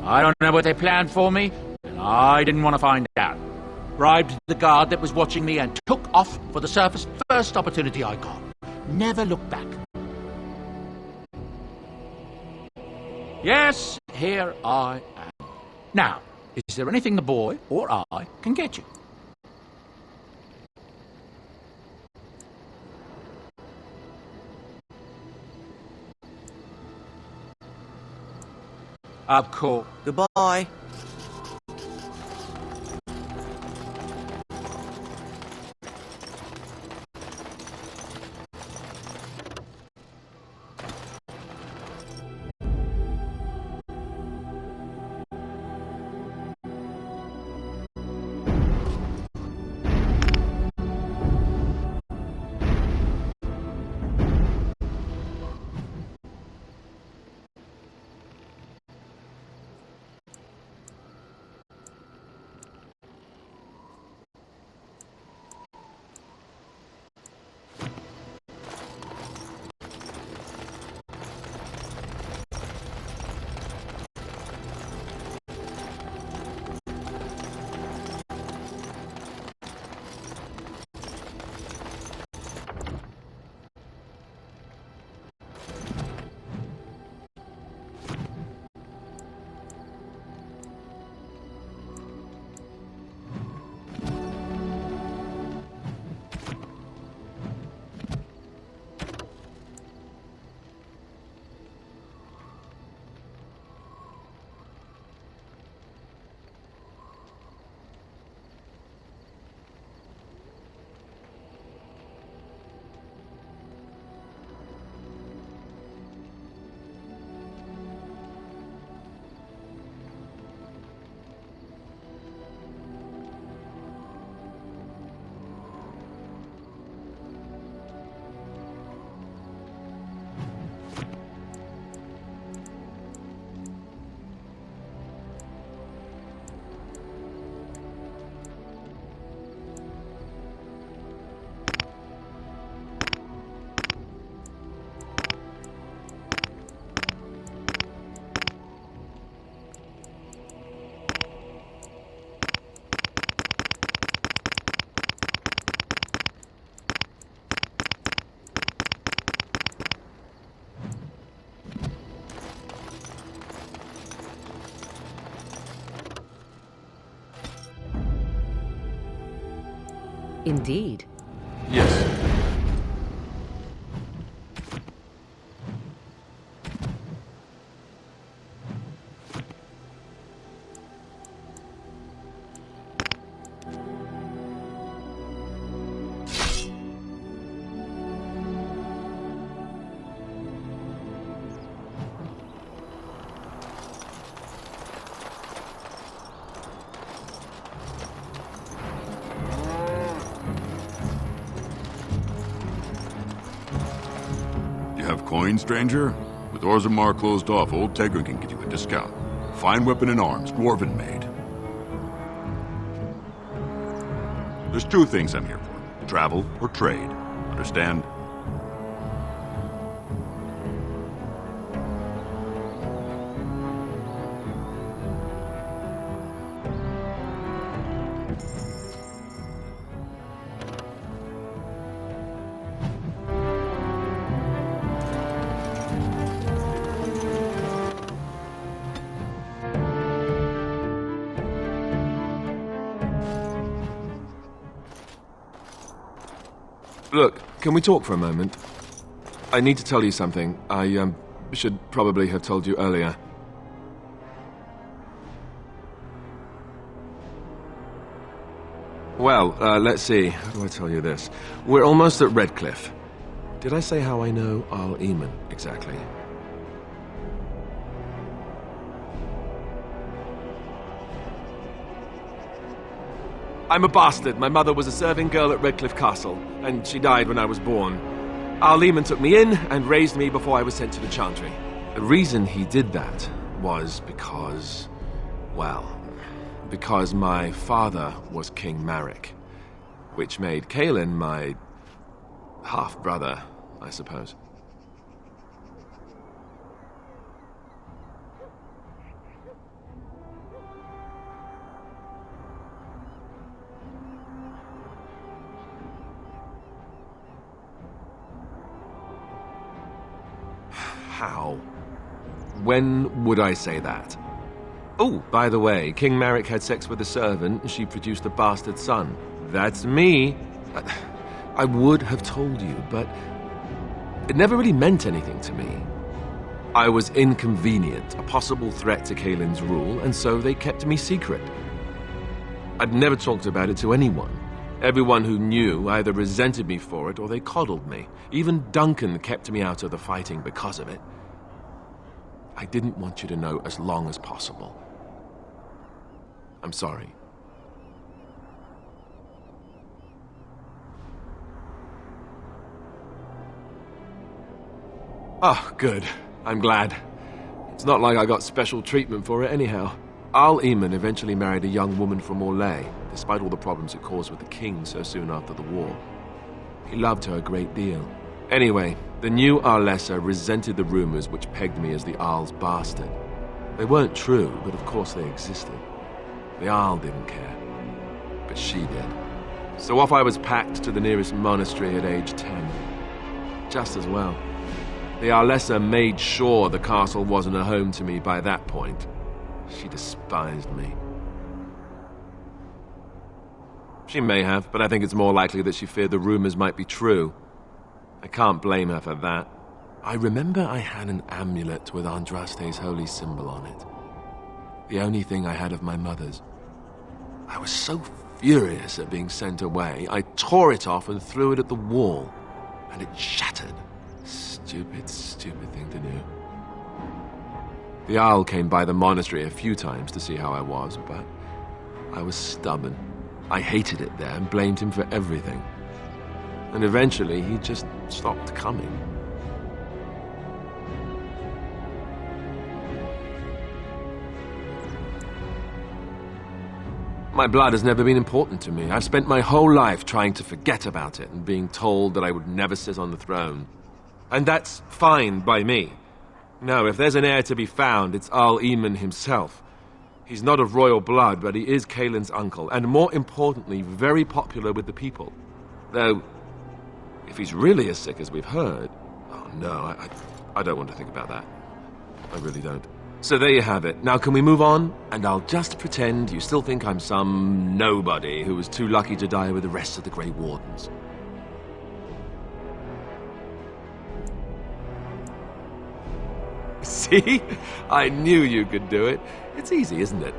I don't know what they planned for me, and I didn't want to find out. Bribed the guard that was watching me and took off for the surface first opportunity I got. Never looked back. Yes, here I am. Now, is there anything the boy or I can get you? Of course. Goodbye. Indeed. Yes. Coin, stranger? With Orzammar closed off, old Tegra can get you a discount. Fine weapon and arms, dwarven made. There's two things I'm here for. Travel or trade. Understand? Look, can we talk for a moment? I need to tell you something. I, should probably have told you earlier. Well, let's see. How do I tell you this? We're almost at Redcliffe. Did I say how I know Arl Eamon exactly? I'm a bastard. My mother was a serving girl at Redcliffe Castle, and she died when I was born. Arl Eamon took me in and raised me before I was sent to the Chantry. The reason he did that was because, well, because my father was King Marek, which made Kaelin my half-brother, I suppose. How? When would I say that? Oh, by the way, King Marek had sex with a servant and she produced a bastard son. That's me. I would have told you, but it never really meant anything to me. I was inconvenient, a possible threat to Kaelin's rule, and so they kept me secret. I'd never talked about it to anyone. Everyone who knew either resented me for it or they coddled me. Even Duncan kept me out of the fighting because of it. I didn't want you to know as long as possible. I'm sorry. Oh, good. I'm glad. It's not like I got special treatment for it anyhow. Arl Eamon eventually married a young woman from Orlais, despite all the problems it caused with the king so soon after the war. He loved her a great deal. Anyway, the new Arlessa resented the rumors which pegged me as the Arl's bastard. They weren't true, but of course they existed. The Arl didn't care, but she did. So off I was packed to the nearest monastery at age 10. Just as well. The Arlessa made sure the castle wasn't a home to me by that point. She despised me. She may have, but I think it's more likely that she feared the rumors might be true. I can't blame her for that. I remember I had an amulet with Andraste's holy symbol on it. The only thing I had of my mother's. I was so furious at being sent away, I tore it off and threw it at the wall, and it shattered. Stupid, stupid thing to do. The Arl came by the monastery a few times to see how I was, but I was stubborn. I hated it there and blamed him for everything. And eventually, he just stopped coming. My blood has never been important to me. I've spent my whole life trying to forget about it and being told that I would never sit on the throne. And that's fine by me. No, if there's an heir to be found, it's Arl Eamon himself. He's not of royal blood, but he is Kaelin's uncle, and more importantly, very popular with the people. Though, if he's really as sick as we've heard... Oh no, I don't want to think about that. I really don't. So there you have it. Now can we move on? And I'll just pretend you still think I'm some nobody who was too lucky to die with the rest of the Grey Wardens. See? I knew you could do it. It's easy, isn't it?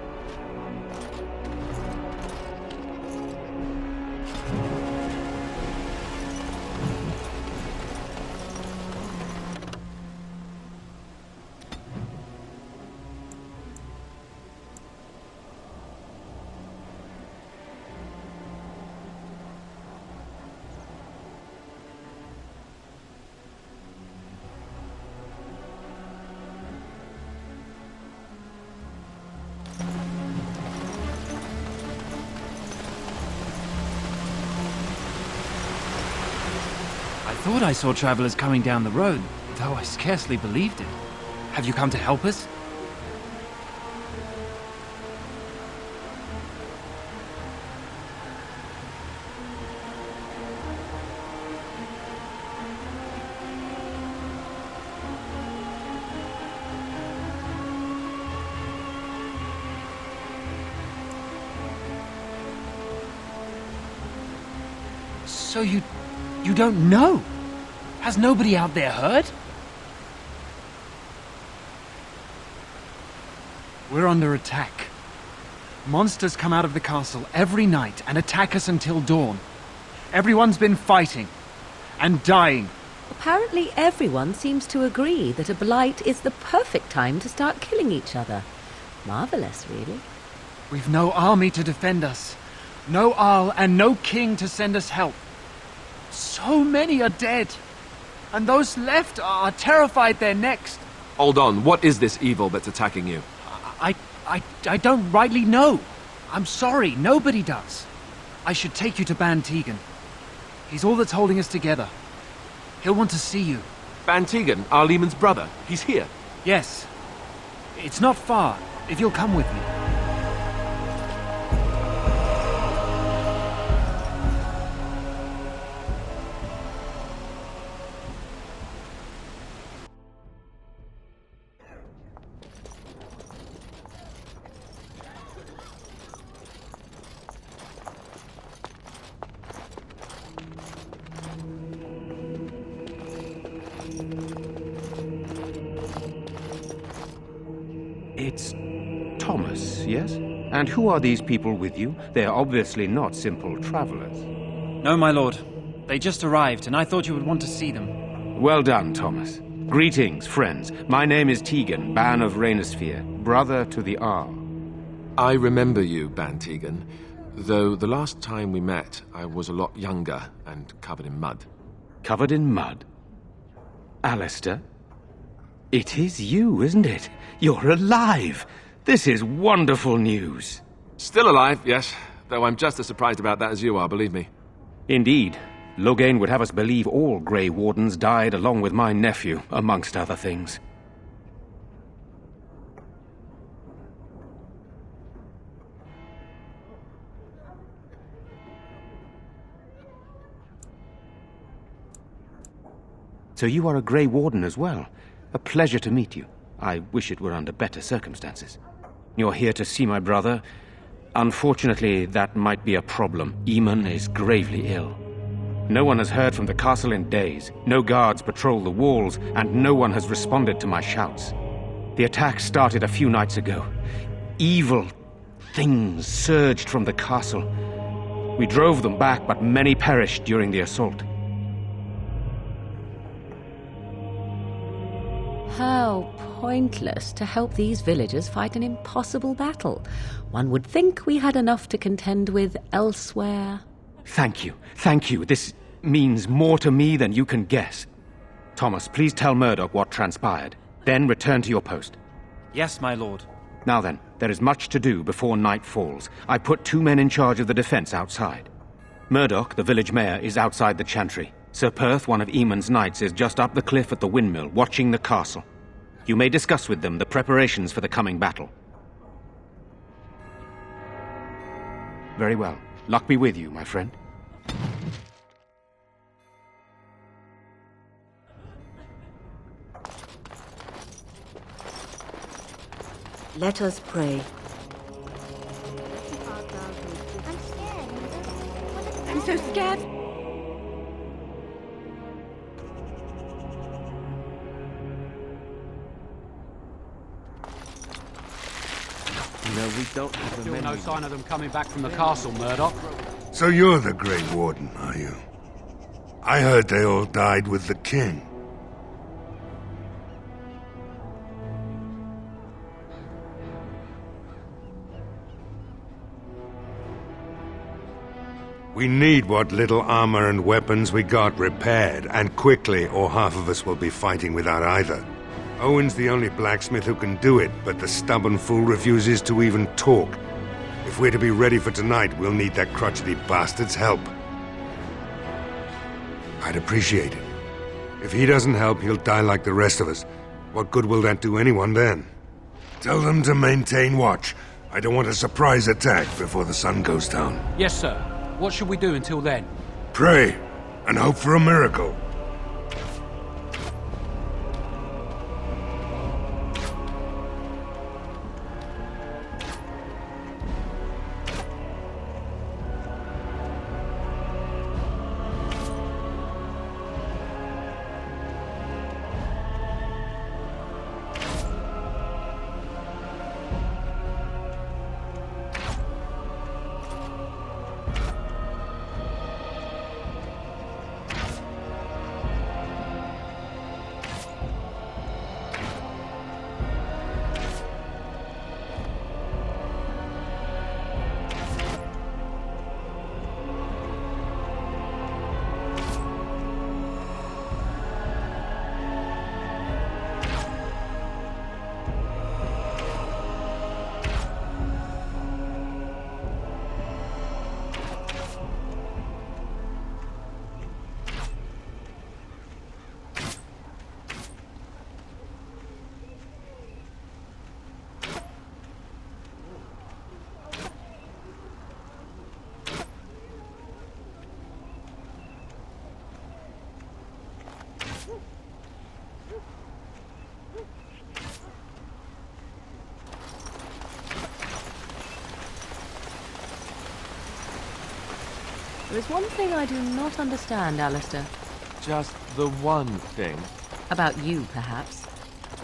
I thought I saw travelers coming down the road, though I scarcely believed it. Have you come to help us? So you don't know? Has nobody out there heard? We're under attack. Monsters come out of the castle every night and attack us until dawn. Everyone's been fighting and dying. Apparently everyone seems to agree that a blight is the perfect time to start killing each other. Marvelous, really. We've no army to defend us. No Arl and no king to send us help. So many are dead. And those left are terrified they're next. Hold on, what is this evil that's attacking you? I don't rightly know. I'm sorry, nobody does. I should take you to Ban Tegan. He's all that's holding us together. He'll want to see you. Ban Tegan, our Leman's brother. He's here. Yes. It's not far, if you'll come with me. It's Thomas, yes? And who are these people with you? They're obviously not simple travelers. No, my lord. They just arrived, and I thought you would want to see them. Well done, Thomas. Greetings, friends. My name is Tegan, Ban of Reynisfere, brother to the Arl. I remember you, Ban Tegan, though the last time we met, I was a lot younger and covered in mud. Covered in mud? Alistair? It is you, isn't it? You're alive! This is wonderful news. Still alive, yes, though I'm just as surprised about that as you are, believe me. Indeed. Loghain would have us believe all Grey Wardens died along with my nephew, amongst other things. So you are a Grey Warden as well. A pleasure to meet you. I wish it were under better circumstances. You're here to see my brother. Unfortunately, that might be a problem. Eamon is gravely ill. No one has heard from the castle in days. No guards patrol the walls, and no one has responded to my shouts. The attack started a few nights ago. Evil things surged from the castle. We drove them back, but many perished during the assault. How pointless to help these villagers fight an impossible battle. One would think we had enough to contend with elsewhere. Thank you. Thank you. This means more to me than you can guess. Thomas, please tell Murdoch what transpired. Then return to your post. Yes, my lord. Now then, there is much to do before night falls. I put 2 men in charge of the defense outside. Murdoch, the village mayor, is outside the chantry. Sir Perth, one of Eamon's knights, is just up the cliff at the windmill, watching the castle. You may discuss with them the preparations for the coming battle. Very well. Luck be with you, my friend. Let us pray. I'm so scared. No, we don't have the Still men no we sign of them coming back from the castle, Murdoch. So you're the Grey Warden, are you? I heard they all died with the king. We need what little armor and weapons we got repaired, and quickly, or half of us will be fighting without either. Owen's the only blacksmith who can do it, but the stubborn fool refuses to even talk. If we're to be ready for tonight, we'll need that crotchety bastard's help. I'd appreciate it. If he doesn't help, he'll die like the rest of us. What good will that do anyone then? Tell them to maintain watch. I don't want a surprise attack before the sun goes down. Yes, sir. What should we do until then? Pray, and hope for a miracle. There is one thing I do not understand, Alistair. Just the one thing. About you, perhaps.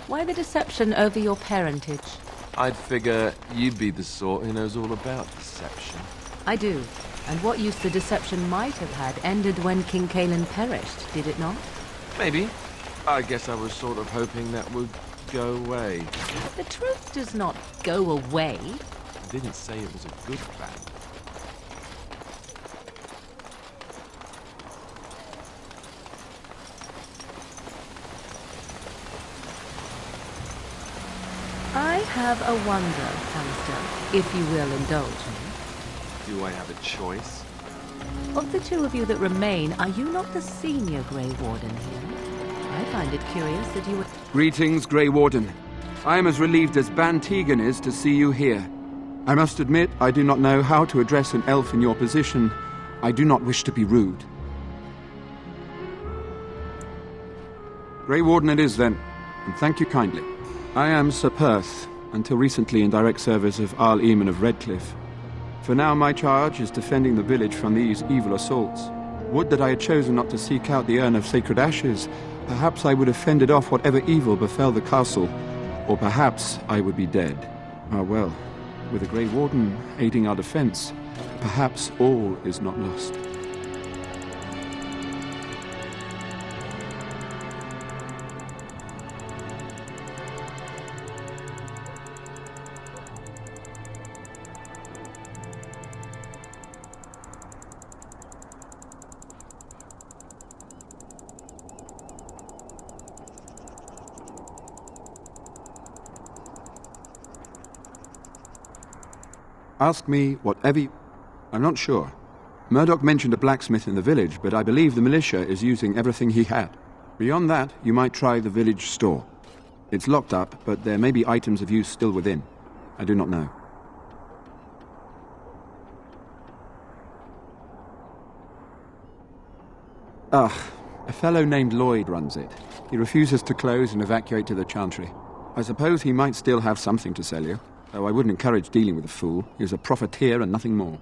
Why the deception over your parentage? I'd figure you'd be the sort who knows all about deception. I do. And what use the deception might have had ended when King Cailan perished, did it not? Maybe. I guess I was sort of hoping that would go away. The truth does not go away. I didn't say it was a good plan. I have a wonder, Alistair, if you will indulge me. Do I have a choice? Of the two of you that remain, are you not the senior Grey Warden here? I find it curious that you were... Greetings, Grey Warden. I am as relieved as Ban Tegan is to see you here. I must admit, I do not know how to address an elf in your position. I do not wish to be rude. Grey Warden it is, then, and thank you kindly. I am Sir Perth, until recently in direct service of Arl Eamon of Redcliffe. For now my charge is defending the village from these evil assaults. Would that I had chosen not to seek out the urn of sacred ashes. Perhaps I would have fended off whatever evil befell the castle, or perhaps I would be dead. Ah well, with a Grey Warden aiding our defense, perhaps all is not lost. Ask me whatever you... I'm not sure. Murdoch mentioned a blacksmith in the village, but I believe the militia is using everything he had. Beyond that, you might try the village store. It's locked up, but there may be items of use still within. I do not know. A fellow named Lloyd runs it. He refuses to close and evacuate to the Chantry. I suppose he might still have something to sell you, though I wouldn't encourage dealing with a fool. He is a profiteer and nothing more.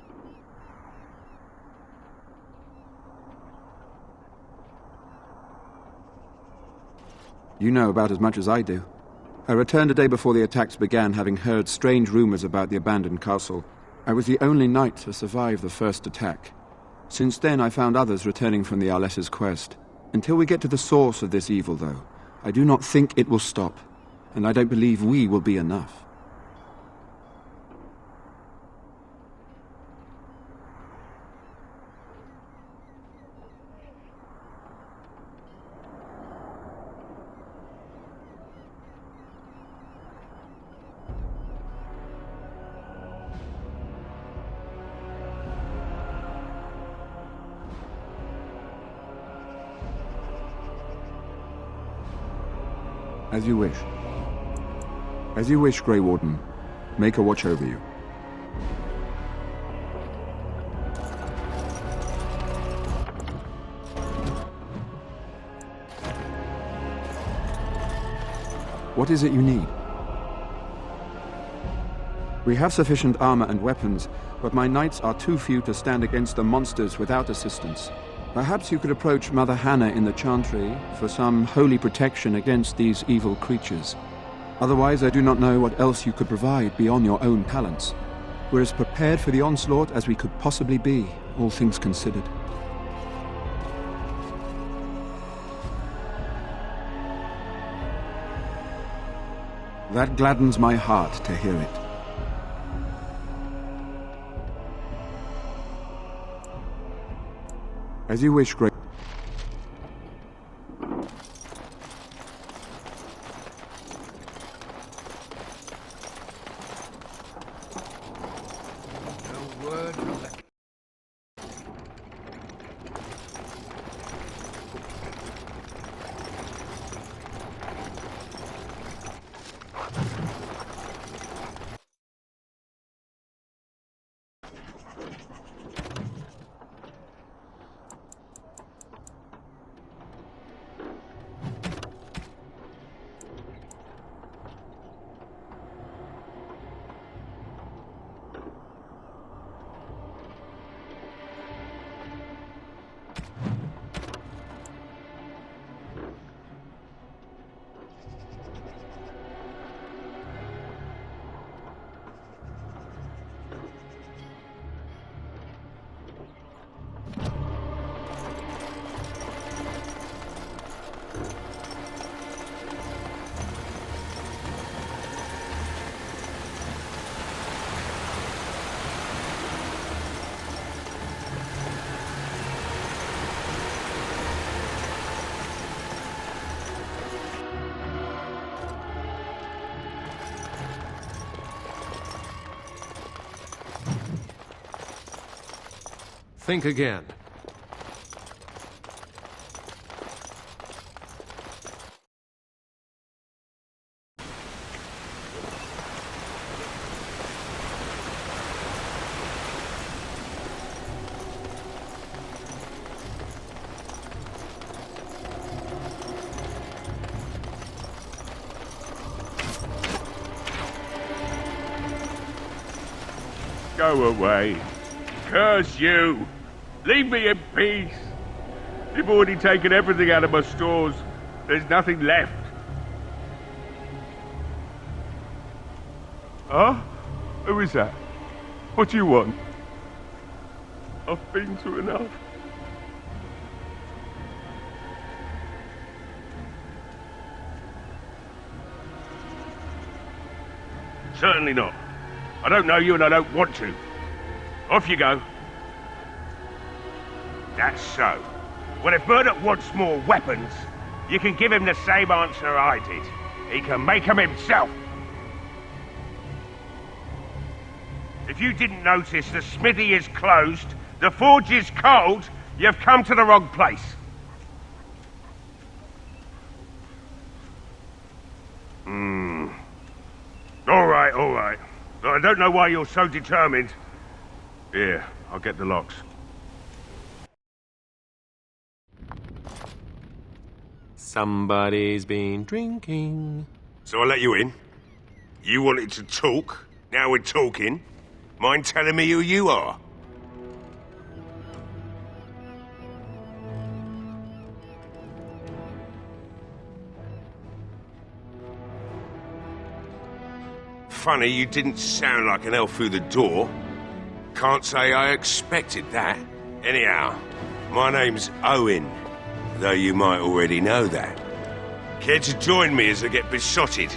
You know about as much as I do. I returned a day before the attacks began, having heard strange rumors about the abandoned castle. I was the only knight to survive the first attack. Since then, I found others returning from the Arlessa's quest. Until we get to the source of this evil, though, I do not think it will stop, and I don't believe we will be enough. As you wish. As you wish, Grey Warden. Make a watch over you. What is it you need? We have sufficient armor and weapons, but my knights are too few to stand against the monsters without assistance. Perhaps you could approach Mother Hannah in the Chantry for some holy protection against these evil creatures. Otherwise, I do not know what else you could provide beyond your own talents. We're as prepared for the onslaught as we could possibly be, all things considered. That gladdens my heart to hear it. As you wish, Grey. No word from the... Think again. Go away. Curse you! Leave me in peace! You've already taken everything out of my stores. There's nothing left. Huh? Who is that? What do you want? I've been through enough. Certainly not. I don't know you and I don't want to. Off you go. That's so. Well, if Murdoch wants more weapons, you can give him the same answer I did. He can make them himself. If you didn't notice, the smithy is closed, the forge is cold, you've come to the wrong place. All right. But I don't know why you're so determined. Here, I'll get the locks. Somebody's been drinking. So I let you in. You wanted to talk. Now we're talking. Mind telling me who you are? Funny, you didn't sound like an elf through the door. Can't say I expected that. Anyhow, my name's Owen, though you might already know that. Care to join me as I get besotted?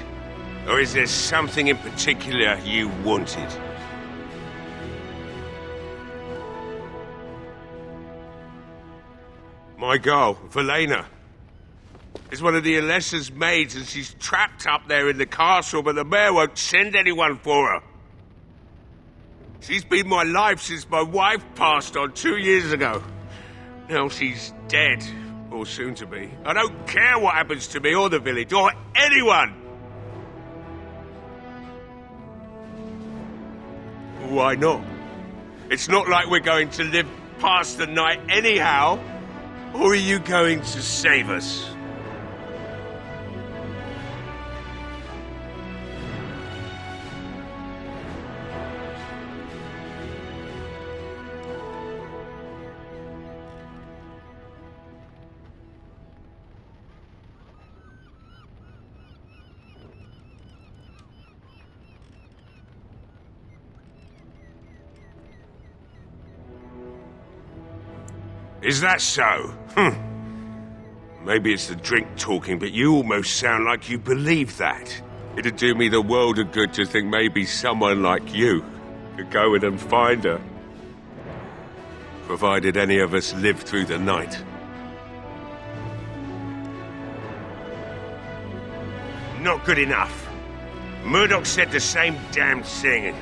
Or is there something in particular you wanted? My girl, Velena, is one of the Alessa's maids, and she's trapped up there in the castle, but the mayor won't send anyone for her. She's been my life since my wife passed on 2 years ago. Now she's dead, or soon to be. I don't care what happens to me or the village, or anyone! Why not? It's not like we're going to live past the night anyhow. Or are you going to save us? Is that so? Maybe it's the drink talking, but you almost sound like you believe that. It'd do me the world of good to think maybe someone like you could go in and find her. Provided any of us live through the night. Not good enough. Murdoch said the same damn thing,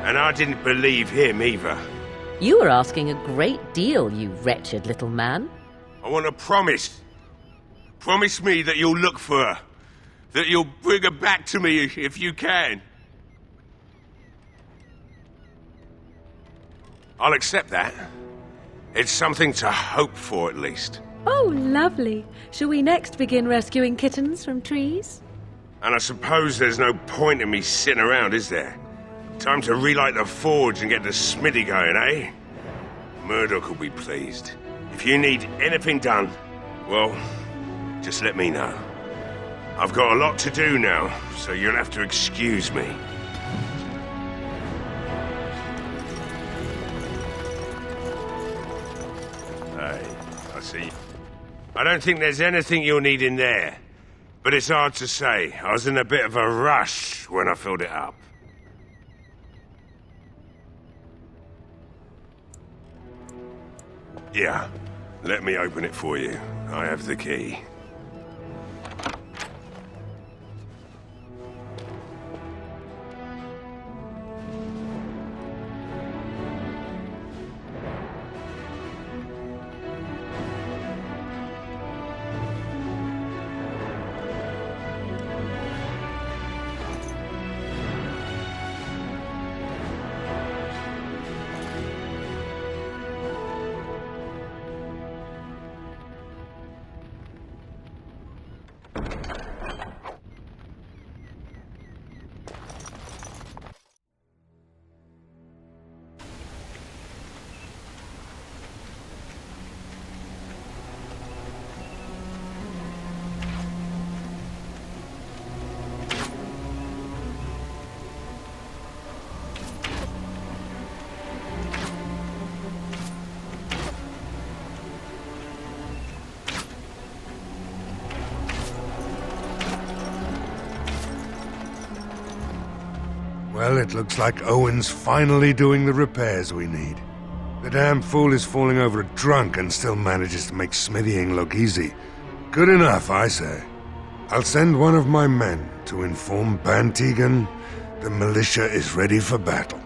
and I didn't believe him either. You were asking a great deal, you wretched little man. I want a promise. Promise me that you'll look for her. That you'll bring her back to me if you can. I'll accept that. It's something to hope for, at least. Oh, lovely. Shall we next begin rescuing kittens from trees? And I suppose there's no point in me sitting around, is there? Time to relight the forge and get the smithy going, eh? Murdoch will be pleased. If you need anything done, well, just let me know. I've got a lot to do now, so you'll have to excuse me. Hey, I see. I don't think there's anything you'll need in there, but it's hard to say. I was in a bit of a rush when I filled it up. Yeah, let me open it for you. I have the key. Well, it looks like Owen's finally doing the repairs we need. The damn fool is falling over drunk and still manages to make smithying look easy. Good enough, I say. I'll send one of my men to inform Bantegan the militia is ready for battle.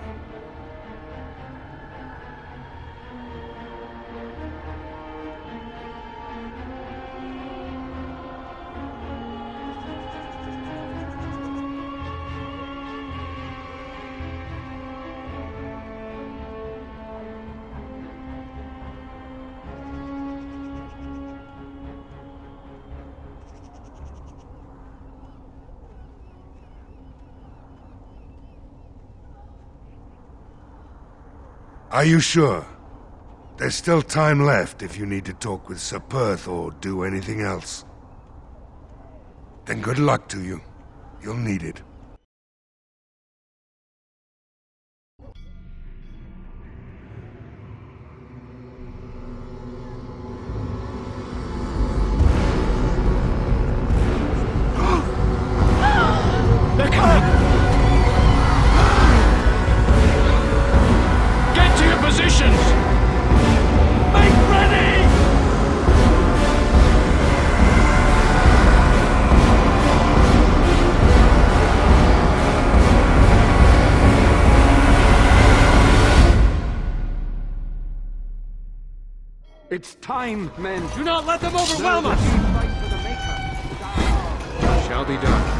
Are you sure? There's still time left if you need to talk with Sir Perth or do anything else. Then good luck to you. You'll need it. They're coming! Get to your positions! Make ready! It's time, men. Do not let them overwhelm us! Shall be done.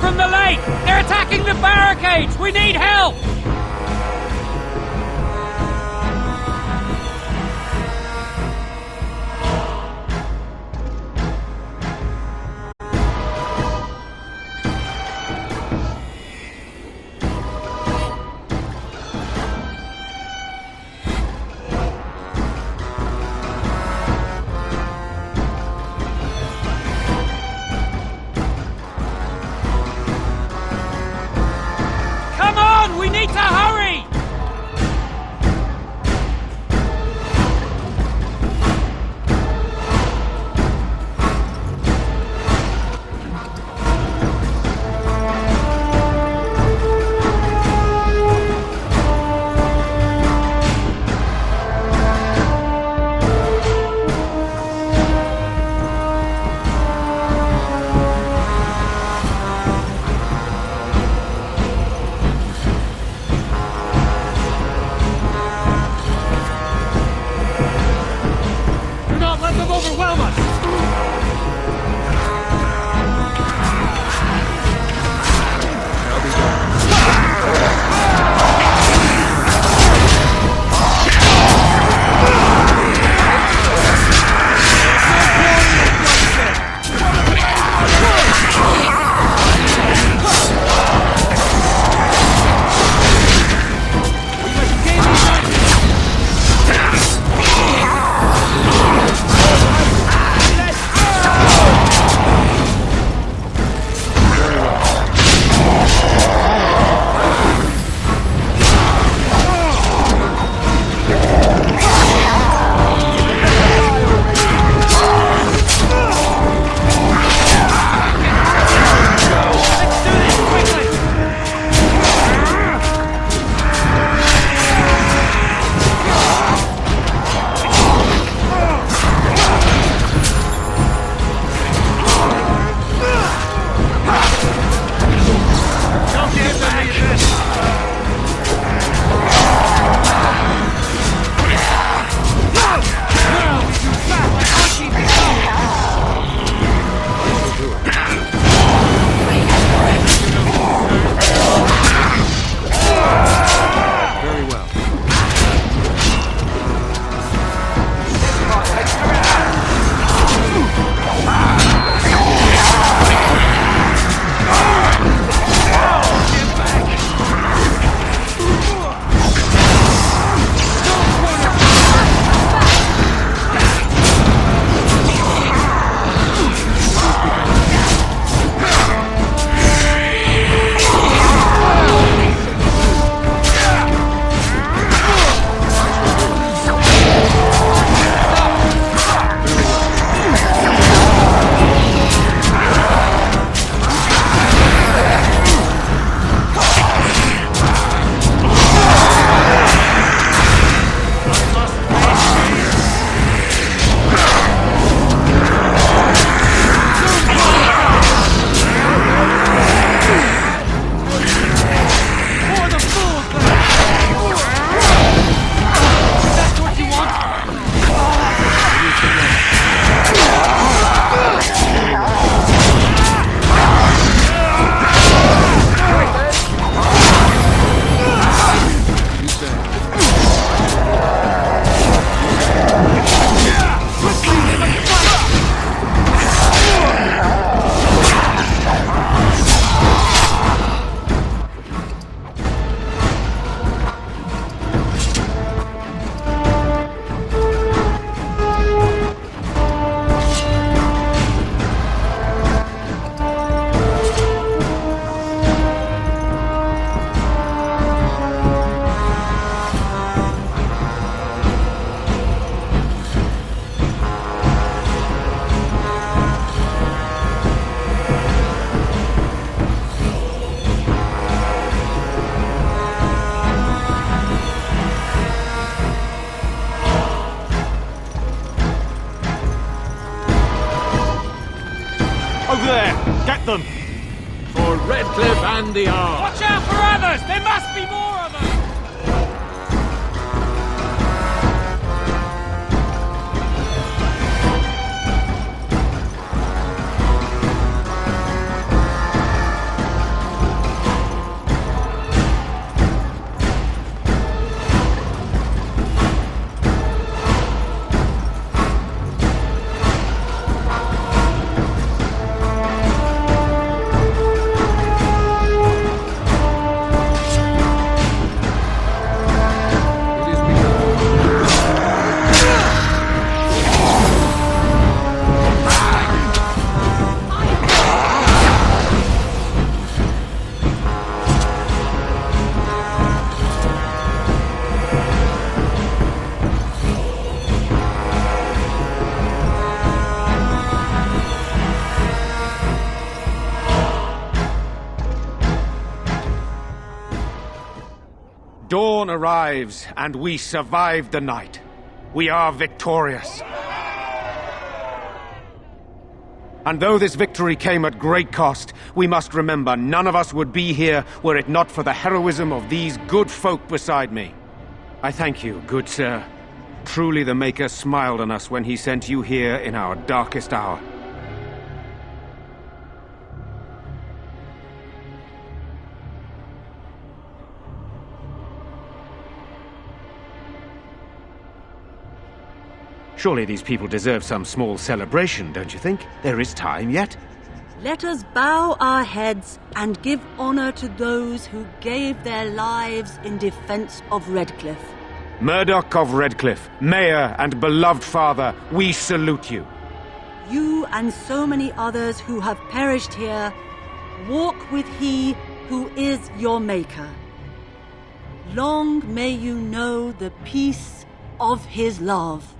From the lake! They're attacking the barricades! We need help! We need to hurry! Get them! For Redcliffe and the Arl! Watch out for others! There must be more of them! Dawn arrives, and we survive the night. We are victorious. And though this victory came at great cost, we must remember none of us would be here were it not for the heroism of these good folk beside me. I thank you, good sir. Truly the Maker smiled on us when he sent you here in our darkest hour. Surely these people deserve some small celebration, don't you think? There is time yet. Let us bow our heads and give honor to those who gave their lives in defense of Redcliffe. Murdoch of Redcliffe, Mayor and beloved father, we salute you. You and so many others who have perished here, walk with he who is your Maker. Long may you know the peace of his love.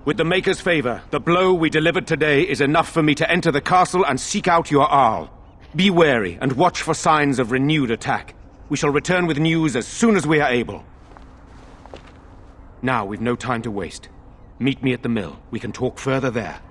With the Maker's favor, the blow we delivered today is enough for me to enter the castle and seek out your Arl. Be wary and watch for signs of renewed attack. We shall return with news as soon as we are able. Now we've no time to waste. Meet me at the mill. We can talk further there.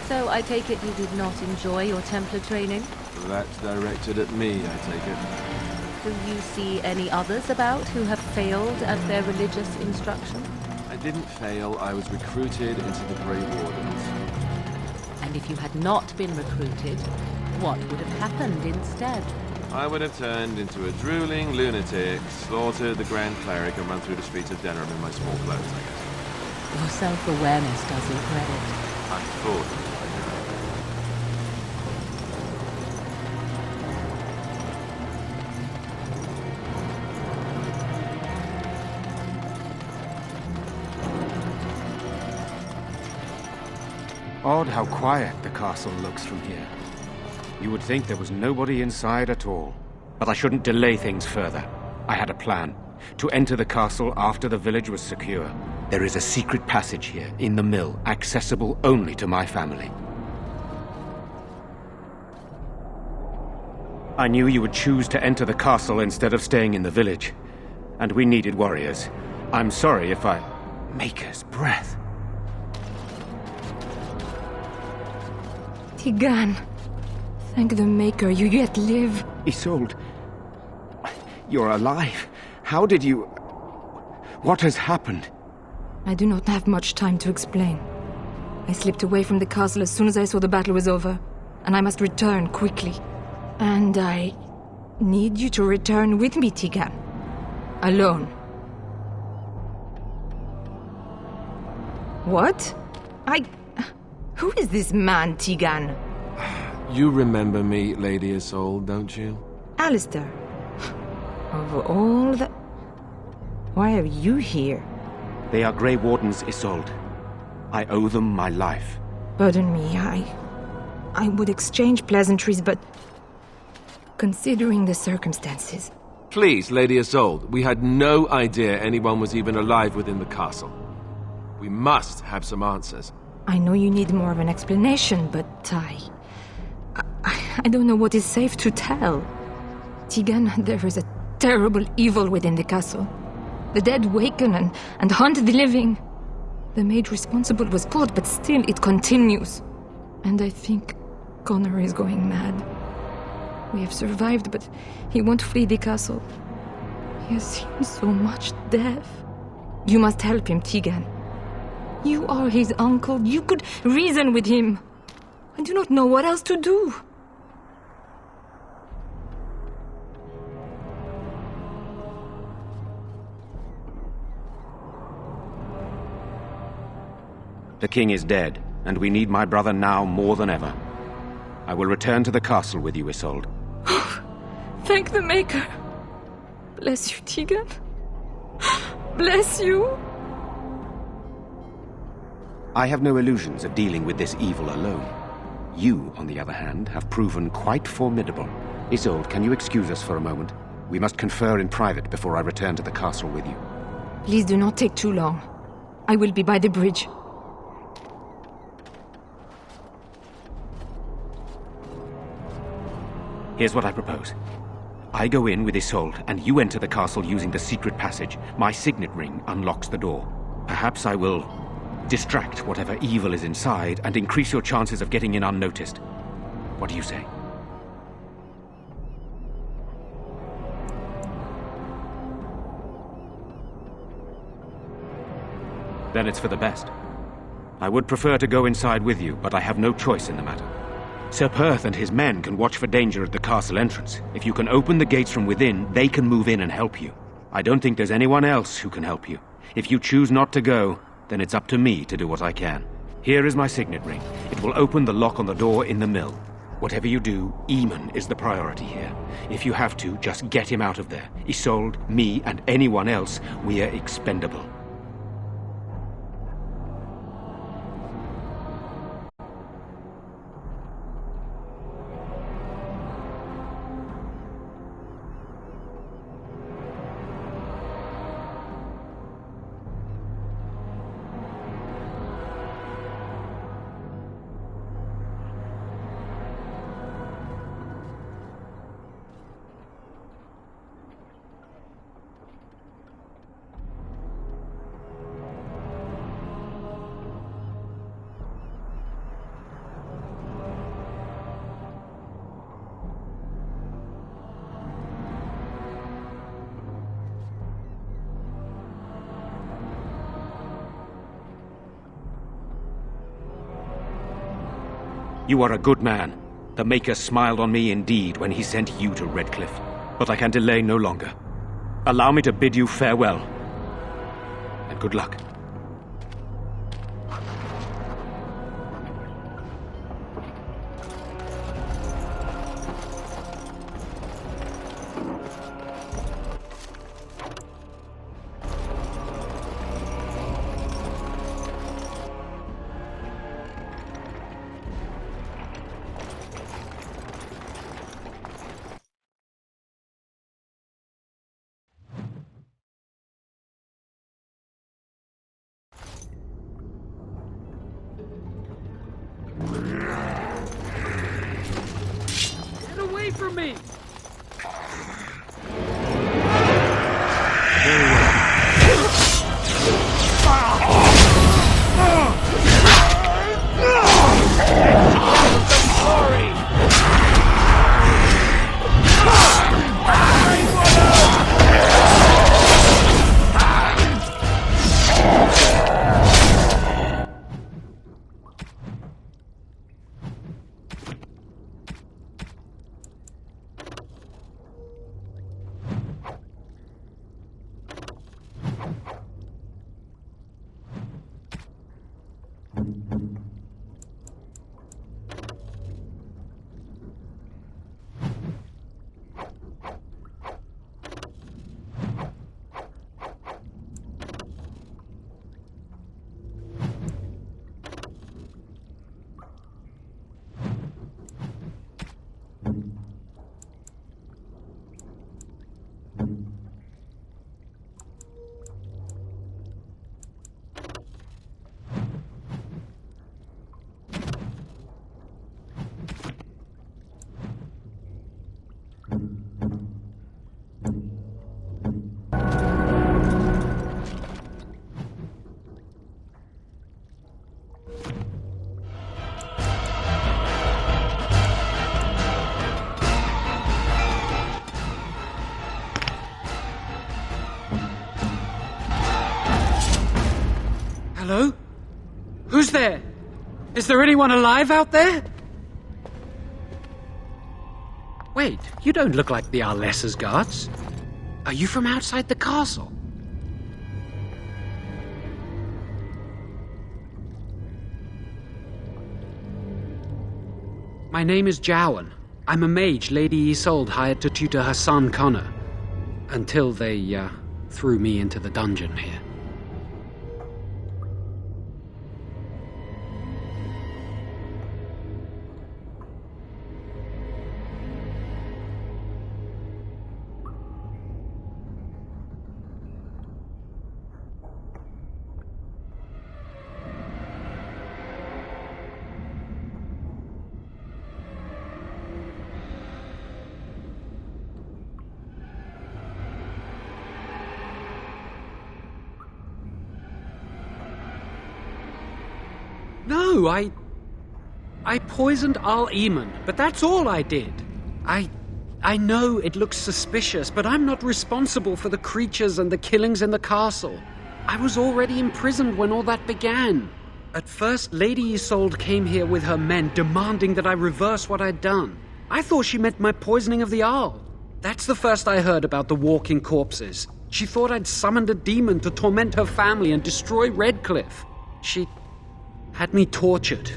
So I take it you did not enjoy your Templar training? That's directed at me, I take it. Do you see any others about who have failed at their religious instruction? I didn't fail. I was recruited into the Grey Wardens. And if you had not been recruited, what would have happened instead? I would have turned into a drooling lunatic, slaughtered the Grand Cleric, and run through the streets of Denham in my small clothes, I guess. Your self-awareness does you credit. I thought. Odd how quiet the castle looks from here. You would think there was nobody inside at all. But I shouldn't delay things further. I had a plan. To enter the castle after the village was secure. There is a secret passage here, in the mill, accessible only to my family. I knew you would choose to enter the castle instead of staying in the village. And we needed warriors. I'm sorry if I... Maker's breath. Tigan, thank the Maker you yet live. Isolde, you're alive. How did you... What has happened? I do not have much time to explain. I slipped away from the castle as soon as I saw the battle was over, and I must return quickly. And I need you to return with me, Tegan. Alone. What? Who is this man, Tegan? You remember me, Lady Isolde, don't you? Alistair. Of all the... Why are you here? They are Grey Wardens, Isolde. I owe them my life. Pardon me, I would exchange pleasantries, but... Considering the circumstances... Please, Lady Isolde, we had no idea anyone was even alive within the castle. We must have some answers. I know you need more of an explanation, but I don't know what is safe to tell. Tegan, there is a terrible evil within the castle. The dead waken and haunt the living. The maid responsible was caught, but still it continues. And I think Connor is going mad. We have survived, but he won't flee the castle. He has seen so much death. You must help him, Tegan. You are his uncle. You could reason with him. I do not know what else to do. The king is dead, and we need my brother now more than ever. I will return to the castle with you, Isolde. Thank the Maker. Bless you, Tegan. Bless you. I have no illusions of dealing with this evil alone. You, on the other hand, have proven quite formidable. Isolde, can you excuse us for a moment? We must confer in private before I return to the castle with you. Please do not take too long. I will be by the bridge. Here's what I propose. I go in with Isolde, and you enter the castle using the secret passage. My signet ring unlocks the door. Perhaps I will distract whatever evil is inside and increase your chances of getting in unnoticed. What do you say? Then it's for the best. I would prefer to go inside with you, but I have no choice in the matter. Sir Perth and his men can watch for danger at the castle entrance. If you can open the gates from within, they can move in and help you. I don't think there's anyone else who can help you. If you choose not to go, then it's up to me to do what I can. Here is my signet ring. It will open the lock on the door in the mill. Whatever you do, Eamon is the priority here. If you have to, just get him out of there. Isolde, me, and anyone else, we are expendable. You are a good man. The Maker smiled on me indeed when he sent you to Redcliffe. But I can delay no longer. Allow me to bid you farewell. And good luck. Get away from me! Who's there? Is there anyone alive out there? Wait, you don't look like the Arlessa's guards. Are you from outside the castle? My name is Jowan. I'm a mage Lady Isolde hired to tutor her son Connor. Until they, threw me into the dungeon here. No, I poisoned Al Eamon, but that's all I did. I know it looks suspicious, but I'm not responsible for the creatures and the killings in the castle. I was already imprisoned when all that began. At first, Lady Isolde came here with her men, demanding that I reverse what I'd done. I thought she meant my poisoning of the Arl. That's the first I heard about the walking corpses. She thought I'd summoned a demon to torment her family and destroy Redcliffe. She had me tortured.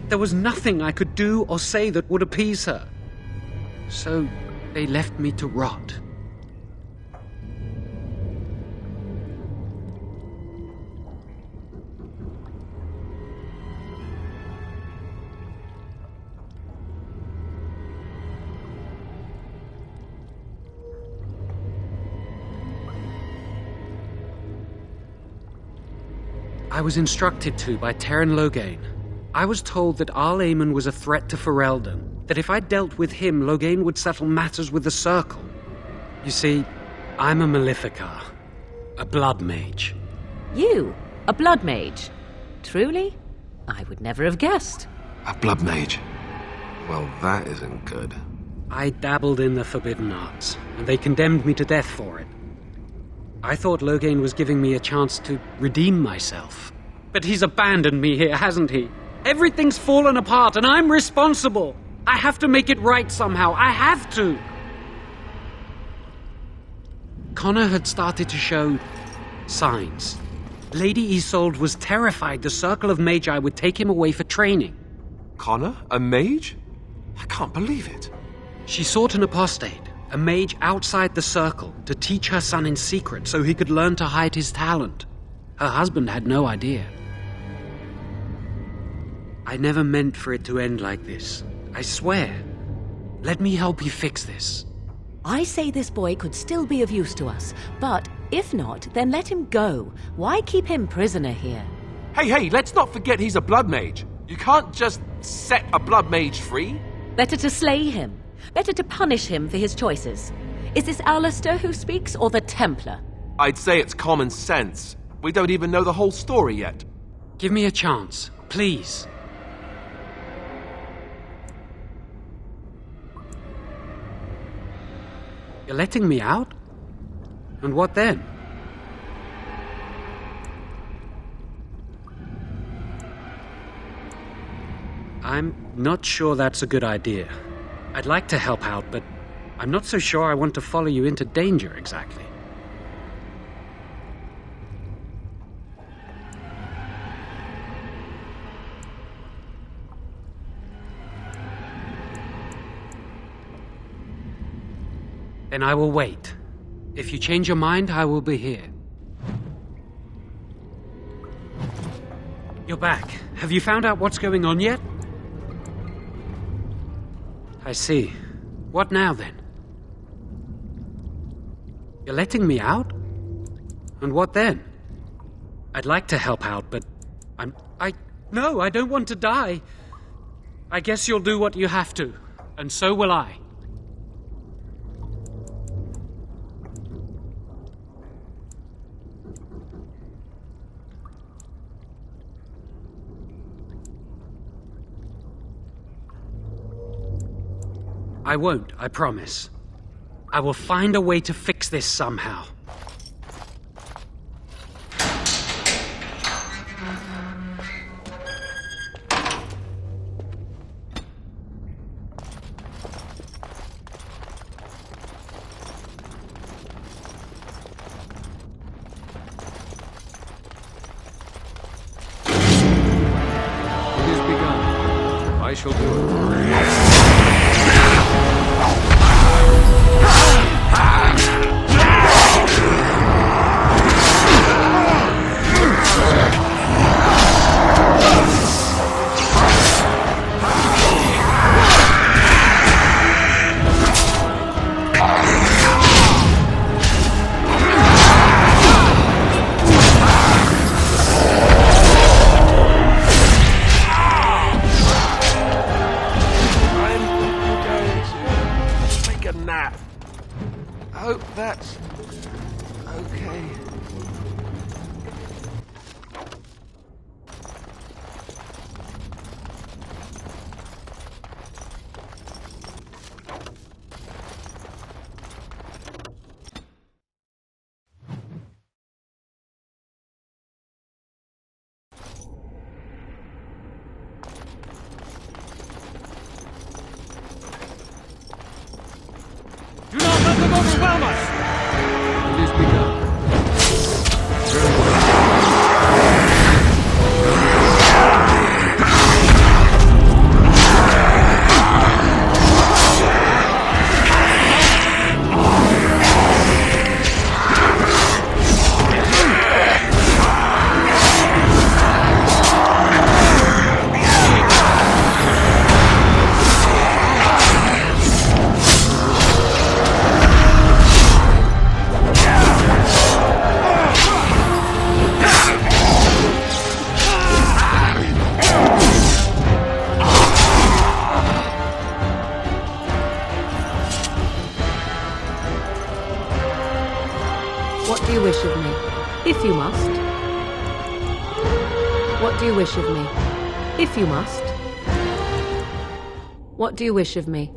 There was nothing I could do or say that would appease her. So they left me to rot. I was instructed to by Teyrn Loghain. I was told that Arl Eamon was a threat to Ferelden, that if I dealt with him, Loghain would settle matters with the Circle. You see, I'm a Maleficar, a blood mage. You? A blood mage? Truly? I would never have guessed. A blood mage? Well, that isn't good. I dabbled in the forbidden arts, and they condemned me to death for it. I thought Loghain was giving me a chance to redeem myself. But he's abandoned me here, hasn't he? Everything's fallen apart, and I'm responsible. I have to make it right somehow. I have to. Connor had started to show signs. Lady Isolde was terrified the Circle of Magi would take him away for training. Connor? A mage? I can't believe it. She sought an apostate, a mage outside the Circle, to teach her son in secret so he could learn to hide his talent. Her husband had no idea. I never meant for it to end like this. I swear. Let me help you fix this. I say this boy could still be of use to us, but if not, then let him go. Why keep him prisoner here? Hey, let's not forget he's a blood mage. You can't just set a blood mage free. Better to slay him. Better to punish him for his choices. Is this Alistair who speaks, or the Templar? I'd say it's common sense. We don't even know the whole story yet. Give me a chance, please. You're letting me out? And what then? I'm not sure that's a good idea. I'd like to help out, but I'm not so sure I want to follow you into danger exactly. Then I will wait. If you change your mind, I will be here. You're back. Have you found out what's going on yet? I see. What now, then? You're letting me out? And what then? I'd like to help out, but No, I don't want to die. I guess you'll do what you have to, and so will I. I won't, I promise. I will find a way to fix this somehow. shall do it. That's okay. Do not let them overwhelm us! It is begun. What do you wish of me? If you must. What do you wish of me? If you must. What do you wish of me?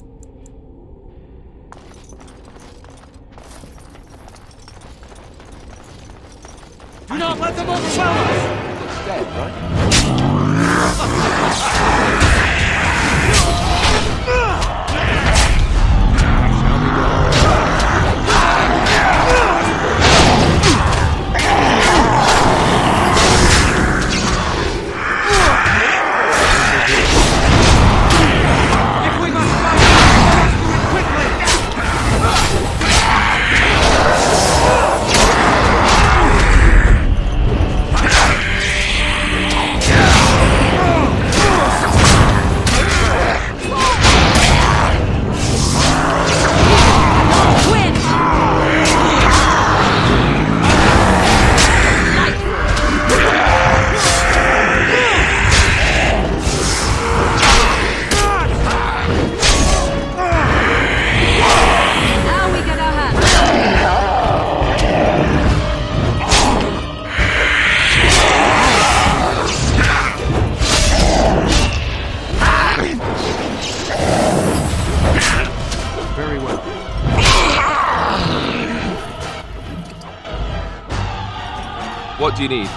Do not let them overwhelm us! It's dead, right? Very well. What do you need?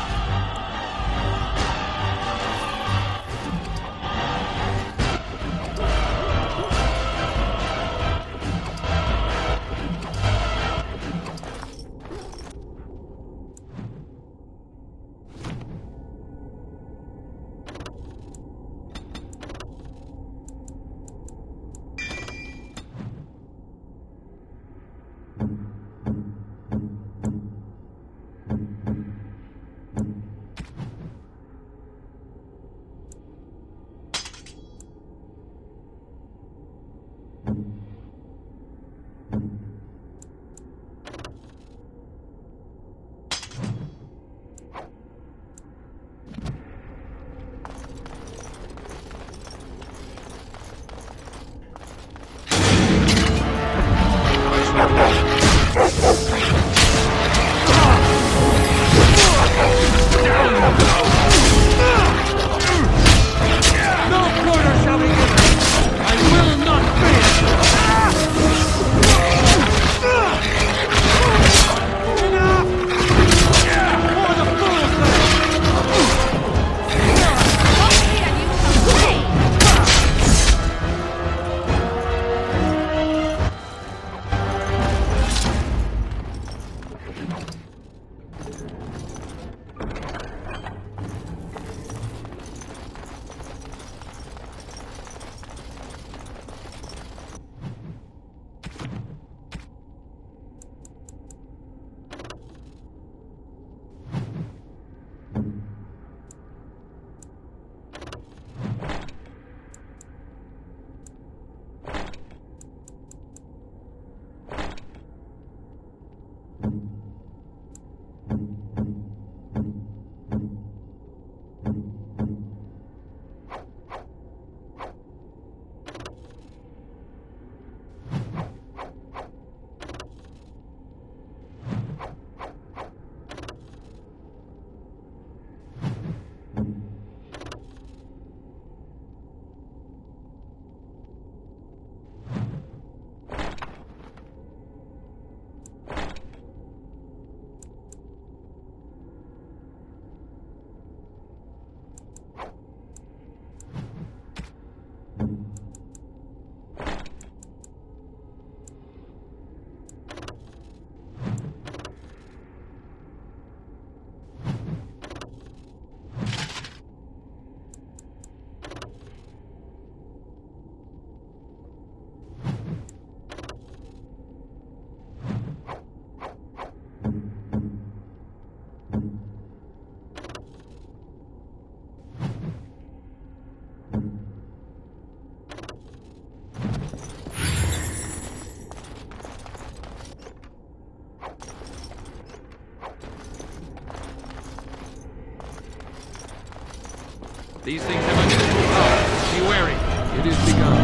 These things have unusual powers. Be wary. It is begun.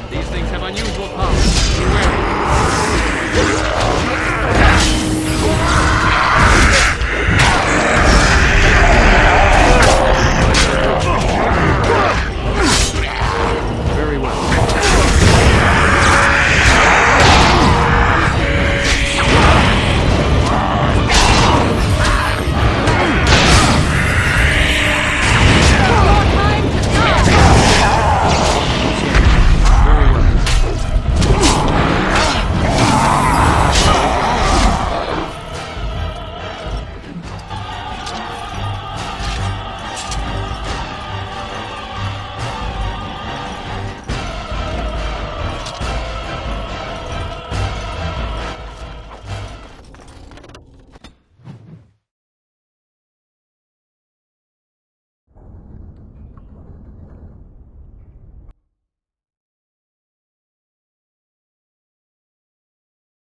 These things have unusual powers.